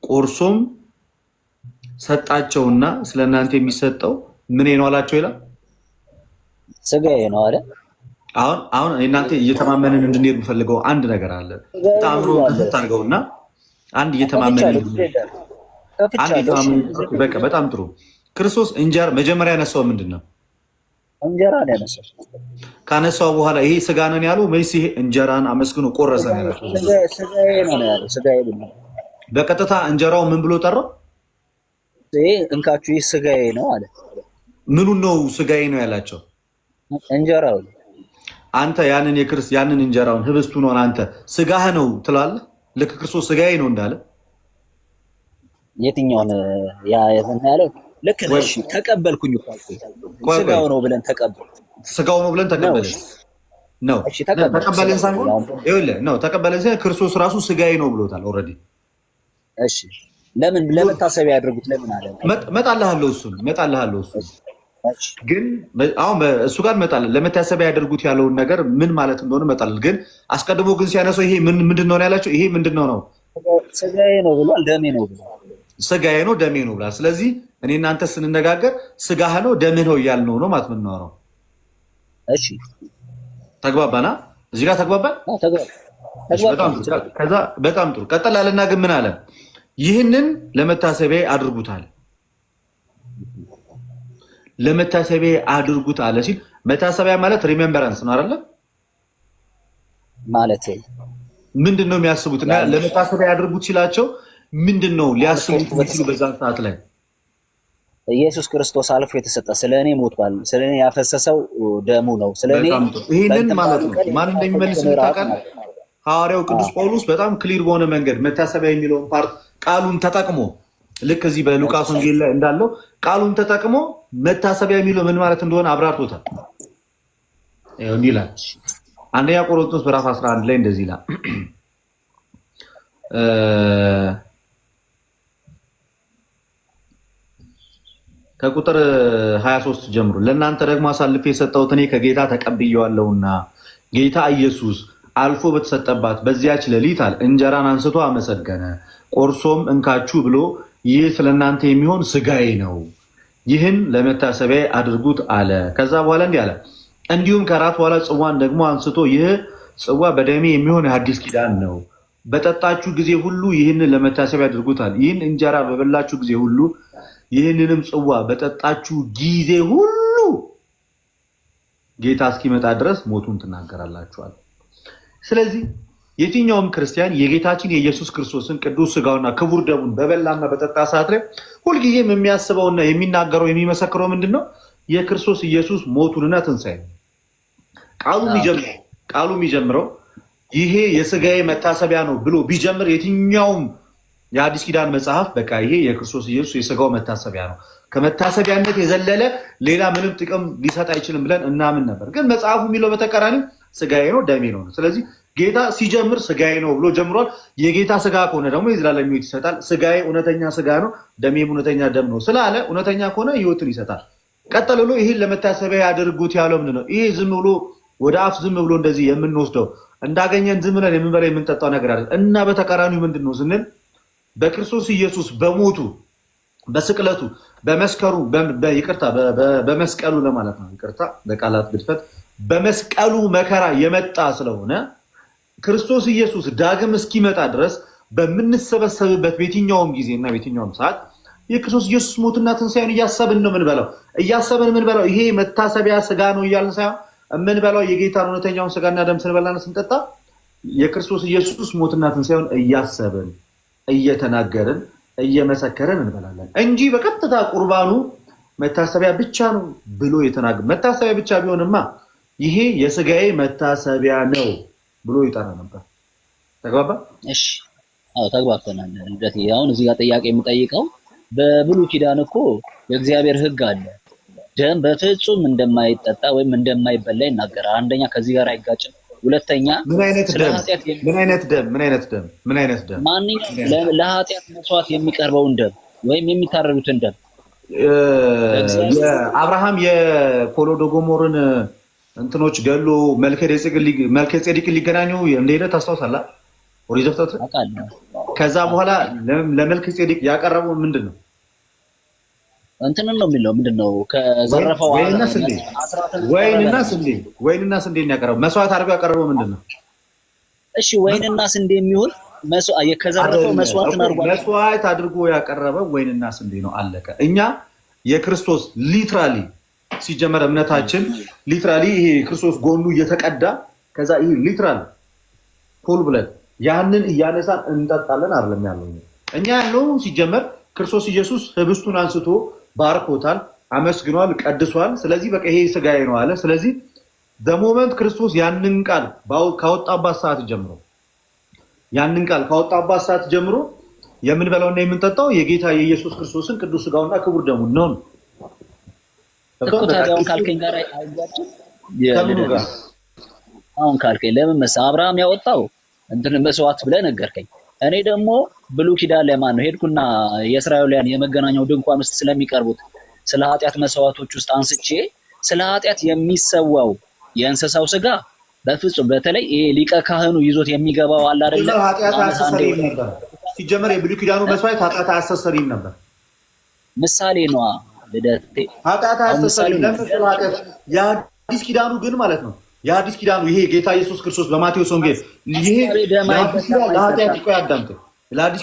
S2: ቆርሶም ሰጣቸውና ስለ እናንተ የሚሰጠው ምን ነው አላቸው ይላል፣
S6: ሥጋዬ ነው አለ።
S2: አሁን እናንተ እየተማመንን እንድንሄድ የምፈልገው አንድ ነገር አለ። በጣም ክፍት አድርገውና አንድ እየተማመንን በቃ በጣም ጥሩ። ክርስቶስ እንጀራ መጀመሪያ ያነሳው ምንድን ነው?
S6: እንጀራ ነው ያነሳው።
S2: ካነሳው በኋላ ይሄ ሥጋ ነው ያለው ወይስ ይሄ እንጀራን አመስግኖ ቆረሰ ነው ያለው?
S6: ሥጋዬ ነው ያለው። ሥጋዬ ነው።
S2: በቀጥታ እንጀራው ምን ብሎ ጠራው?
S6: ይሄ እንካችሁ ይህ ሥጋዬ ነው አለ።
S2: ምኑን ነው ሥጋዬ ነው ያላቸው?
S6: እንጀራው
S2: አንተ ያንን እንጀራውን ህብስቱን ሆነ አንተ ስጋህ ነው ትላለህ? ልክ ክርስቶስ ስጋዬ ነው እንዳለ
S6: የትኛውን ያለው ልክ ነሽ። ተቀበልኩኝ እኮ ስጋው ነው ብለን ተቀበል
S2: ስጋው ነው ብለን ተቀበልን ነው። እሺ ተቀበልን ሳይሆን ይኸውልህ ነው ተቀበልን ሳይሆን ክርስቶስ ራሱ ስጋዬ ነው ብሎታል ኦልሬዲ።
S6: እሺ ለምን ለመታሰቢያ ያድርጉት ለምን አለ?
S2: እመጣልሃለሁ እሱን ግን አሁን እሱ ጋር እመጣለሁ። ለመታሰቢያ ያደርጉት ያለውን ነገር ምን ማለት እንደሆነ እመጣለሁ። ግን አስቀድሞ ግን ሲያነሳው ይሄ ምንድን ነው ያላቸው? ይሄ ምንድን ነው
S6: ስጋዬ ነው ብሏል፣ ደሜ ነው ብሏል።
S2: ስጋዬ ነው ደሜ ነው ብሏል። ስለዚህ እኔ እናንተ ስንነጋገር ስጋህ ነው ደምህ ነው እያልነው ነው ማለት የምናወራው።
S6: እሺ
S2: ተግባባና? እዚህ ጋር ተግባባን። ከዛ በጣም ጥሩ ቀጠል አለና ግን ምን አለ? ይህንን ለመታሰቢያ አድርጉታል። ለመታሰቢያ አድርጉት አለ ሲል መታሰቢያ ማለት ሪሜምበራንስ ነው አይደለ?
S6: ማለት
S2: ምንድነው የሚያስቡት? እና ለመታሰቢያ ያድርጉት ሲላቸው ምንድነው ሊያስቡት የሚችሉ በዛን ሰዓት ላይ
S6: ኢየሱስ ክርስቶስ አልፎ የተሰጠ ስለኔ ሞቷል፣ ስለኔ ያፈሰሰው ደሙ ነው። ስለኔ
S2: ይሄንን ማለት ነው ማን እንደሚመልስ ታውቃለህ? ሐዋርያው ቅዱስ ጳውሎስ በጣም ክሊር በሆነ መንገድ መታሰቢያ የሚለውን ፓርት ቃሉን ተጠቅሞ ልክ እዚህ በሉቃስ ወንጌል ላይ እንዳለው ቃሉን ተጠቅሞ መታሰቢያ የሚለው ምን ማለት እንደሆነ አብራርቶታል። እንዲህ ይላል አንደኛ ቆሮንቶስ ምዕራፍ 11 ላይ እንደዚህ ይላል ከቁጥር 23 ጀምሮ ለእናንተ ደግሞ አሳልፌ የሰጠሁት እኔ ከጌታ ተቀብዬዋለሁና ጌታ ኢየሱስ አልፎ በተሰጠባት በዚያች ሌሊት አለ እንጀራን አንስቶ አመሰገነ፣ ቆርሶም እንካችሁ ብሎ ይህ ስለእናንተ የሚሆን ስጋዬ ነው፣ ይህን ለመታሰቢያ አድርጉት አለ። ከዛ በኋላ እንዲህ አለ እንዲሁም ከራት በኋላ ጽዋን ደግሞ አንስቶ ይህ ጽዋ በደሜ የሚሆን የሐዲስ ኪዳን ነው፣ በጠጣችሁ ጊዜ ሁሉ ይህንን ለመታሰቢያ አድርጉት አለ። ይህን እንጀራ በበላችሁ ጊዜ ሁሉ ይህንንም ጽዋ በጠጣችሁ ጊዜ ሁሉ ጌታ እስኪመጣ ድረስ ሞቱን ትናገራላችኋል። ስለዚህ የትኛውም ክርስቲያን የጌታችን የኢየሱስ ክርስቶስን ቅዱስ ስጋውና ክቡር ደሙን በበላና በጠጣ ሰዓት ላይ ሁልጊዜም የሚያስበውና የሚናገረው የሚመሰክረው ምንድን ነው? የክርስቶስ ኢየሱስ ሞቱንና ትንሣኤ ነው። ቃሉ የሚጀምረው ይሄ የስጋዬ መታሰቢያ ነው ብሎ ቢጀምር የትኛውም የአዲስ ኪዳን መጽሐፍ በቃ ይሄ የክርስቶስ ኢየሱስ የስጋው መታሰቢያ ነው፣ ከመታሰቢያነት የዘለለ ሌላ ምንም ጥቅም ሊሰጥ አይችልም ብለን እናምን ነበር። ግን መጽሐፉ የሚለው በተቃራኒ ስጋዬ ነው ደሜ ነው። ስለዚህ ጌታ ሲጀምር ስጋዬ ነው ብሎ ጀምሯል። የጌታ ስጋ ከሆነ ደግሞ የዘላለም ሕይወት ይሰጣል። ስጋዬ እውነተኛ ስጋ ነው፣ ደሜም እውነተኛ ደም ነው ስላለ እውነተኛ ከሆነ ሕይወትን ይሰጣል። ቀጠል ብሎ ይህን ለመታሰቢያ ያደርጉት ያለው ምንድን ነው? ይሄ ዝም ብሎ ወደ አፍ ዝም ብሎ እንደዚህ የምንወስደው እንዳገኘን ዝም ብለን የምንበላ የምንጠጣው ነገር አለ እና በተቃራኒው ምንድን ነው ስንል በክርስቶስ ኢየሱስ በሞቱ በስቅለቱ በመስከሩ ይቅርታ በመስቀሉ ለማለት ነው። ይቅርታ በቃላት ግድፈት በመስቀሉ መከራ የመጣ ስለሆነ ክርስቶስ ኢየሱስ ዳግም እስኪመጣ ድረስ በምንሰበሰብበት በየትኛውም ጊዜ እና በየትኛውም ሰዓት የክርስቶስ ኢየሱስ ሞትና ትንሣኤን እያሰብን ነው የምንበላው። ይሄ መታሰቢያ ስጋ ነው እያልን ሳይሆን የምንበላው የጌታን እውነተኛውን ስጋና ደም ስንበላና ስንጠጣ የክርስቶስ ኢየሱስ ሞትና ትንሣኤን እያሰብን እየተናገርን እየመሰከርን እንበላለን እንጂ በቀጥታ ቁርባኑ መታሰቢያ ብቻ ነው ብሎ የተናገረ መታሰቢያ ብቻ ቢሆንማ ይሄ የስጋዬ መታሰቢያ ነው ብሎ ይጠራ ነበር። ተግባባ?
S6: እሺ፣ አዎ ተግባብተናል። ልደት አሁን እዚህ ጋር ጥያቄ የምጠይቀው በብሉይ ኪዳን እኮ የእግዚአብሔር ሕግ አለ ደም በፍጹም እንደማይጠጣ ወይም እንደማይበላ ይናገራል። አንደኛ ከዚህ ጋር አይጋጭም። ሁለተኛ
S2: ምን አይነት ደም
S6: ለኃጢአት መስዋዕት የሚቀርበውን ደም ወይም የሚታረዱትን ደም
S2: የአብርሃም የኮሎዶጎሞርን እንትኖች ገሎ መልከጼዴቅን ሊገናኙ እንደሄደ ታስታውሳለህ? ኦሪት ዘፍጥረት። ከዛ በኋላ ለመልከጼዴቅ ያቀረበው ምንድን ነው?
S6: እንትንን ነው የሚለው ምንድን ነው? ከዘረፈው
S2: ወይንና ስንዴ ያቀረበው መስዋዕት አድርጎ ያቀረበው ምንድን ነው?
S6: እሺ ወይንና ስንዴ የሚሆን ከዘረፈው
S2: መስዋዕት አድርጎ ያቀረበው ወይንና ስንዴ ነው። አለቀ። እኛ የክርስቶስ ሊትራሊ ሲጀመር እምነታችን ሊትራሊ ይሄ ክርስቶስ ጎኑ እየተቀዳ ከዛ ይሄ ሊትራሊ ፉል ብለን ያንን እያነሳን እንጠጣለን አይደለም ያለው። እኛ ያለው ሲጀመር ክርስቶስ ኢየሱስ ህብስቱን አንስቶ ባርኮታል፣ አመስግኗል፣ ቀድሷል። ስለዚህ በቃ ይሄ ስጋዬ ነው አለ። ስለዚህ በሞመንት ክርስቶስ ያንን ቃል ካወጣባት ሰዓት ጀምሮ የምንበላውና የምንጠጣው የጌታ የኢየሱስ ክርስቶስን ቅዱስ ሥጋውና ክቡር ደሙን ነው።
S6: ታዲያውን ካልከኝ ጋር አይጋጭም። አሁን ካልከኝ ለምን መሰለህ አብርሃም ያወጣው እንትን መስዋዕት ብለህ ነገርከኝ። እኔ ደግሞ ብሉይ ኪዳን ላይ ማን ነው ሄድኩና የእስራኤላውያን የመገናኛው ድንኳን ውስጥ ስለሚቀርቡት ስለ ኃጢአት መስዋዕቶች ውስጥ አንስቼ ስለ ኃጢአት የሚሰዋው የእንስሳው ሥጋ በፍጹም በተለይ ይሄ ሊቀ ካህኑ ይዞት የሚገባው አለ አይደለ?
S2: ኃጢአት አያስተሰርይም ነበር። ሲጀመር የብሉይ ኪዳኑ መስዋዕት ኃጢአት አያስተሰርይም ነበር።
S6: ምሳሌ ነው ልደቴ።
S2: ኃጢአት አያስተሰርይም ለምን? የአዲስ ኪዳኑ ግን ማለት ነው። የአዲስ ኪዳኑ ይሄ ጌታ ኢየሱስ ክርስቶስ በማቴዎስ ወንጌል ይሄ ለአዲስ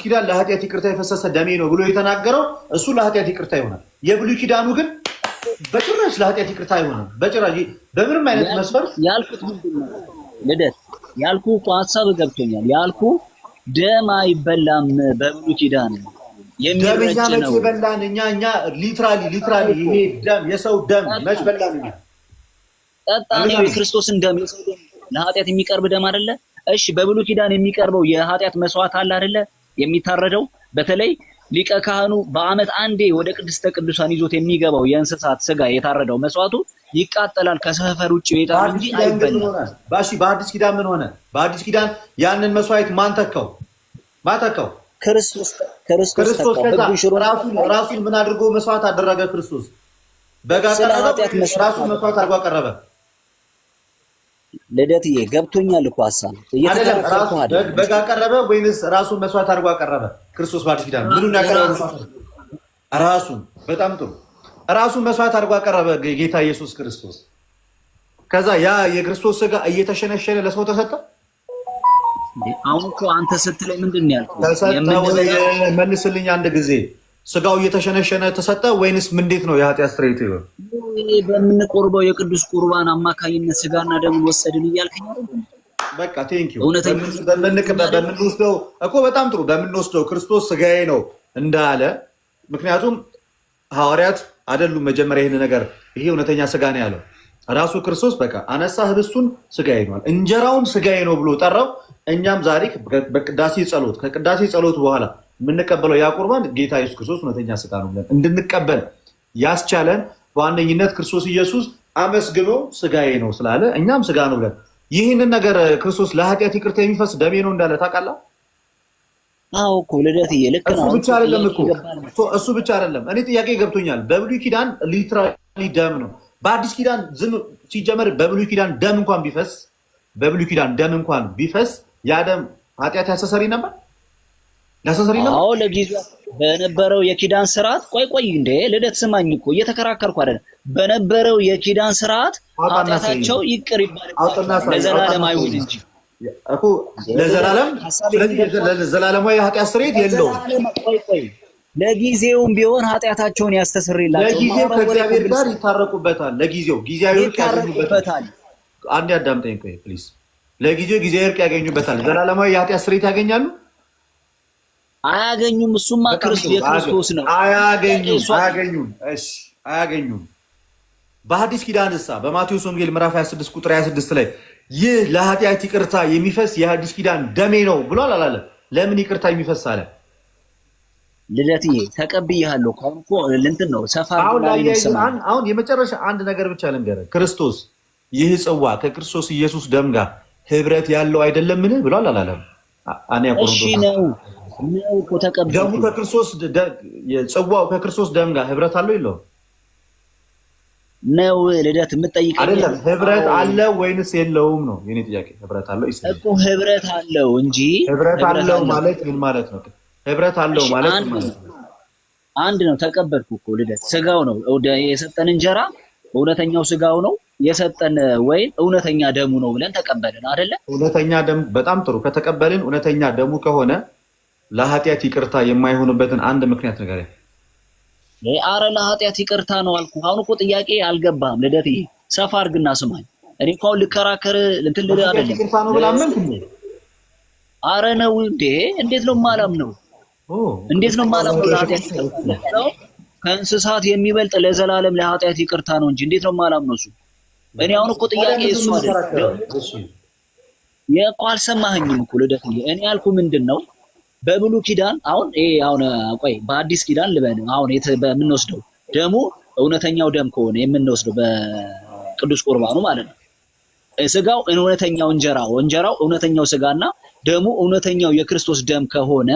S2: ኪዳን ለኃጢአት ይቅርታ የፈሰሰ ደሜ ነው ብሎ የተናገረው እሱ ለኃጢአት ይቅርታ ይሆናል። የብሉይ ኪዳኑ ግን በጭራሽ ለኃጢአት ይቅርታ አይሆንም። በጭራሽ በምንም አይነት መስፈርት
S6: ያልኩት ምንድነው ልደት ያልኩህ እኮ ሀሳብ ገብቶኛል። ያልኩህ ደም አይበላም በብሉይ ኪዳን የሚረጭ ነው።
S2: በላን እኛ ሊትራሊ ይሄ ደም የሰው ደም መች በላን እኛ
S6: ጠጣን። የክርስቶስን ደም የሰው ደም ለኃጢአት የሚቀርብ ደም አይደለ? እሺ በብሉይ ኪዳን የሚቀርበው የኃጢአት መስዋዕት አለ አይደለ? የሚታረደው በተለይ ሊቀ ካህኑ በዓመት አንዴ ወደ ቅድስተ ቅዱሳን ይዞት የሚገባው የእንስሳት ሥጋ የታረደው መስዋዕቱ ይቃጠላል ከሰፈር ውጭ ይወጣል እንጂ አይበላም።
S2: ባሺ በአዲስ ኪዳን ምን ሆነ? በአዲስ ኪዳን ያንን መስዋዕት ማን ተካው? ክርስቶስ ራሱን ምን አድርጎ መስዋዕት አደረገ? ክርስቶስ በጋ ቀረበ፣ ራሱን መስዋዕት አድርጎ አቀረበ።
S6: ልደትዬ ገብቶኛል እኮ ሐሳብ እየተከራከርኩ አይደል?
S2: በጋ ቀረበ ወይንስ ራሱን መስዋዕት አድርጎ አቀረበ? ክርስቶስ በአዲስ ኪዳን ምኑን ያቀረበ? ራሱን። በጣም ጥሩ። ራሱን መስዋዕት አድርጎ አቀረበ ጌታ ኢየሱስ ክርስቶስ። ከዛ ያ የክርስቶስ ሥጋ እየተሸነሸነ ለሰው ተሰጠ።
S6: አሁን እኮ አንተ ስትለኝ ምንድን ነው ያልኩት?
S2: መልስልኝ አንድ ጊዜ። ሥጋው እየተሸነሸነ ተሰጠ ወይንስ እንዴት ነው የኃጢአት ስርየት ይሆን?
S6: በምንቆርበው የቅዱስ ቁርባን አማካይነት ሥጋና ደሙን ወሰድን እያልከኝ አይደል?
S2: በቃ ቴንኪው። በምንወስደው እኮ በጣም ጥሩ። በምንወስደው ክርስቶስ ሥጋዬ ነው እንዳለ፣ ምክንያቱም ሐዋርያት አይደሉም መጀመሪያ ይህን ነገር ይሄ እውነተኛ ሥጋ ነው ያለው ራሱ ክርስቶስ። በቃ አነሳ ህብስቱን ሥጋዬ ነው፣ እንጀራውን ሥጋዬ ነው ብሎ ጠራው። እኛም ዛሬ በቅዳሴ ጸሎት ከቅዳሴ ጸሎት በኋላ የምንቀበለው ያ ቁርባን ጌታ ኢየሱስ ክርስቶስ እውነተኛ ሥጋ ነው ብለን እንድንቀበል ያስቻለን በዋነኝነት ክርስቶስ ኢየሱስ አመስግኖ ሥጋዬ ነው ስላለ እኛም ሥጋ ነው ብለን ይህንን ነገር ክርስቶስ ለኃጢአት ይቅርታ የሚፈስ ደሜ ነው እንዳለ ታውቃለህ?
S6: አዎ እኮ ልደትዬ ልክ ነው።
S2: እሱ ብቻ አይደለም። እኔ ጥያቄ ገብቶኛል። በብሉይ ኪዳን ሊትራሊ ደም ነው። በአዲስ ኪዳን ዝም ሲጀመር በብሉይ ኪዳን ደም እንኳን ቢፈስ ያ ደም ኃጢአት ያስተሰሪ ነበር።
S6: አዎ ለጊዜው በነበረው የኪዳን ስርዓት ቆይ እንደ ልደት ስማኝ እኮ እየተከራከርኩ አይደለም። በነበረው የኪዳን ስርዓት ኃጢአታቸው ይቅር ይባላል ለዘላለም አይሁን እንጂ
S2: እኮ ለዘላለም። ስለዚህ ለዘላለማዊ ኃጢአት ስርየት የለውም።
S6: ቆይ ለጊዜውም ቢሆን ኃጢአታቸውን ያስተሰርይላቸው።
S2: ለጊዜው ከእግዚአብሔር ጋር ይታረቁበታል። ለጊዜው ጊዜያዊ እርቅ ያገኙበታል። አንዴ አዳምጠኝ ቆይ ፕሊዝ። ለጊዜው ጊዜያዊ እርቅ ያገኙበታል። ዘላለማዊ የኃጢአት ስርየት ያገኛሉ?
S6: አያገኙም። እሱማ የክርስቶስ ነው።
S2: አያገኙም። በሐዲስ ኪዳን በማቴዎስ ወንጌል ምዕራፍ 26 ቁጥር 26 ላይ ይህ ለኃጢአት ይቅርታ የሚፈስ የሐዲስ ኪዳን ደሜ ነው ብሏል አላለ? ለምን ይቅርታ የሚፈስ አለ?
S6: ልደትዬ ተቀብያለሁ። እኮ እንትን ነው ሰፋ
S2: አሁን የመጨረሻ አንድ ነገር ብቻ ልንገርህ። ክርስቶስ ይህ ጽዋ ከክርስቶስ ኢየሱስ ደም ጋር ህብረት ያለው አይደለምን ብሏል አላለም?
S6: እሺ ነው እኮ ተቀብያለሁ።
S2: ደሙ ከክርስቶስ ጽዋው ከክርስቶስ ደም ጋር ህብረት አለው የለውም?
S6: ነው ልደት የምትጠይቀኝ
S2: አይደለም? ህብረት አለ ወይንስ የለውም ነው የኔ ጥያቄ። ህብረት አለው
S6: እኮ ህብረት አለው እንጂ
S2: ህብረት አለው ማለት ምን ማለት ነው? ህብረት አለው ማለት
S6: አንድ ነው። ተቀበልኩ እኮ ልደት። ሥጋው ነው የሰጠን እንጀራ እውነተኛው ሥጋው ነው የሰጠን ወይን እውነተኛ ደሙ ነው ብለን ተቀበልን አይደለ?
S2: እውነተኛ ደሙ። በጣም ጥሩ። ከተቀበልን እውነተኛ ደሙ ከሆነ ለኃጢአት ይቅርታ የማይሆንበትን አንድ ምክንያት ነገር
S6: አረ ለኃጢአት ይቅርታ ነው አልኩ። አሁን እኮ ጥያቄ አልገባህም ልደትዬ። ሰፋ አድርግና ስማኝ። እኔ እኮ ልከራከር እንትን ልልህ አይደለም።
S2: ይቅርታ ነው ብላምን
S6: አረ ነው እንዴ? እንዴት ነው ማላም ነው? እንዴት ነው ማላም ነው? ለኃጢአት ከእንስሳት የሚበልጥ ለዘላለም ለኃጢአት ይቅርታ ነው እንጂ እንዴት ነው ማላም ነው? እሱ እኔ አሁን እኮ ጥያቄ እሱ አይደለም የእኮ አልሰማኸኝም እኮ ልደትዬ። እኔ ያልኩ ምንድነው በብሉይ ኪዳን አሁን ቆይ በአዲስ ኪዳን ልበል አሁን በምንወስደው ደሙ እውነተኛው ደም ከሆነ የምንወስደው በቅዱስ ቁርባኑ ማለት ነው ስጋው እውነተኛው እንጀራው እውነተኛው ስጋና ደሙ እውነተኛው የክርስቶስ ደም ከሆነ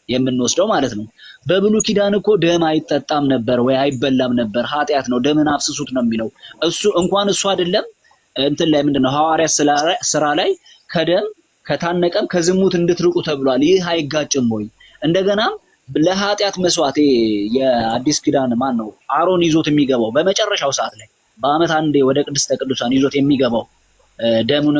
S6: የምንወስደው ማለት ነው። በብሉይ ኪዳን እኮ ደም አይጠጣም ነበር ወይ አይበላም ነበር፣ ኃጢአት ነው፣ ደምን አፍስሱት ነው የሚለው። እሱ እንኳን እሱ አይደለም እንትን ላይ ምንድነው ሐዋርያት ስራ ላይ ከደም ከታነቀም ከዝሙት እንድትርቁ ተብሏል። ይህ አይጋጭም ወይ? እንደገናም ለኃጢአት መስዋዕት የአዲስ ኪዳን ማን ነው አሮን ይዞት የሚገባው በመጨረሻው ሰዓት ላይ በአመት አንዴ ወደ ቅድስተ ቅዱሳን ይዞት የሚገባው ደሙን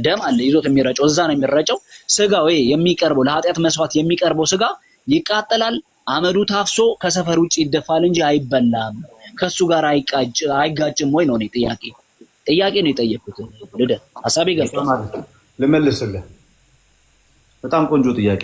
S6: ደም አለ ይዞት የሚረጨው እዛ ነው የሚረጨው። ስጋው የሚቀርበው ለኃጢአት መስዋዕት የሚቀርበው ስጋ ይቃጠላል፣ አመዱ ታፍሶ ከሰፈር ውጪ ይደፋል እንጂ አይበላም። ከሱ ጋር አይጋጭም ወይ ነው ጥያቄ ነው የጠየቁት። ልደት ሐሳቤ ገልጿል።
S2: ልመልስልህ። በጣም ቆንጆ ጥያቄ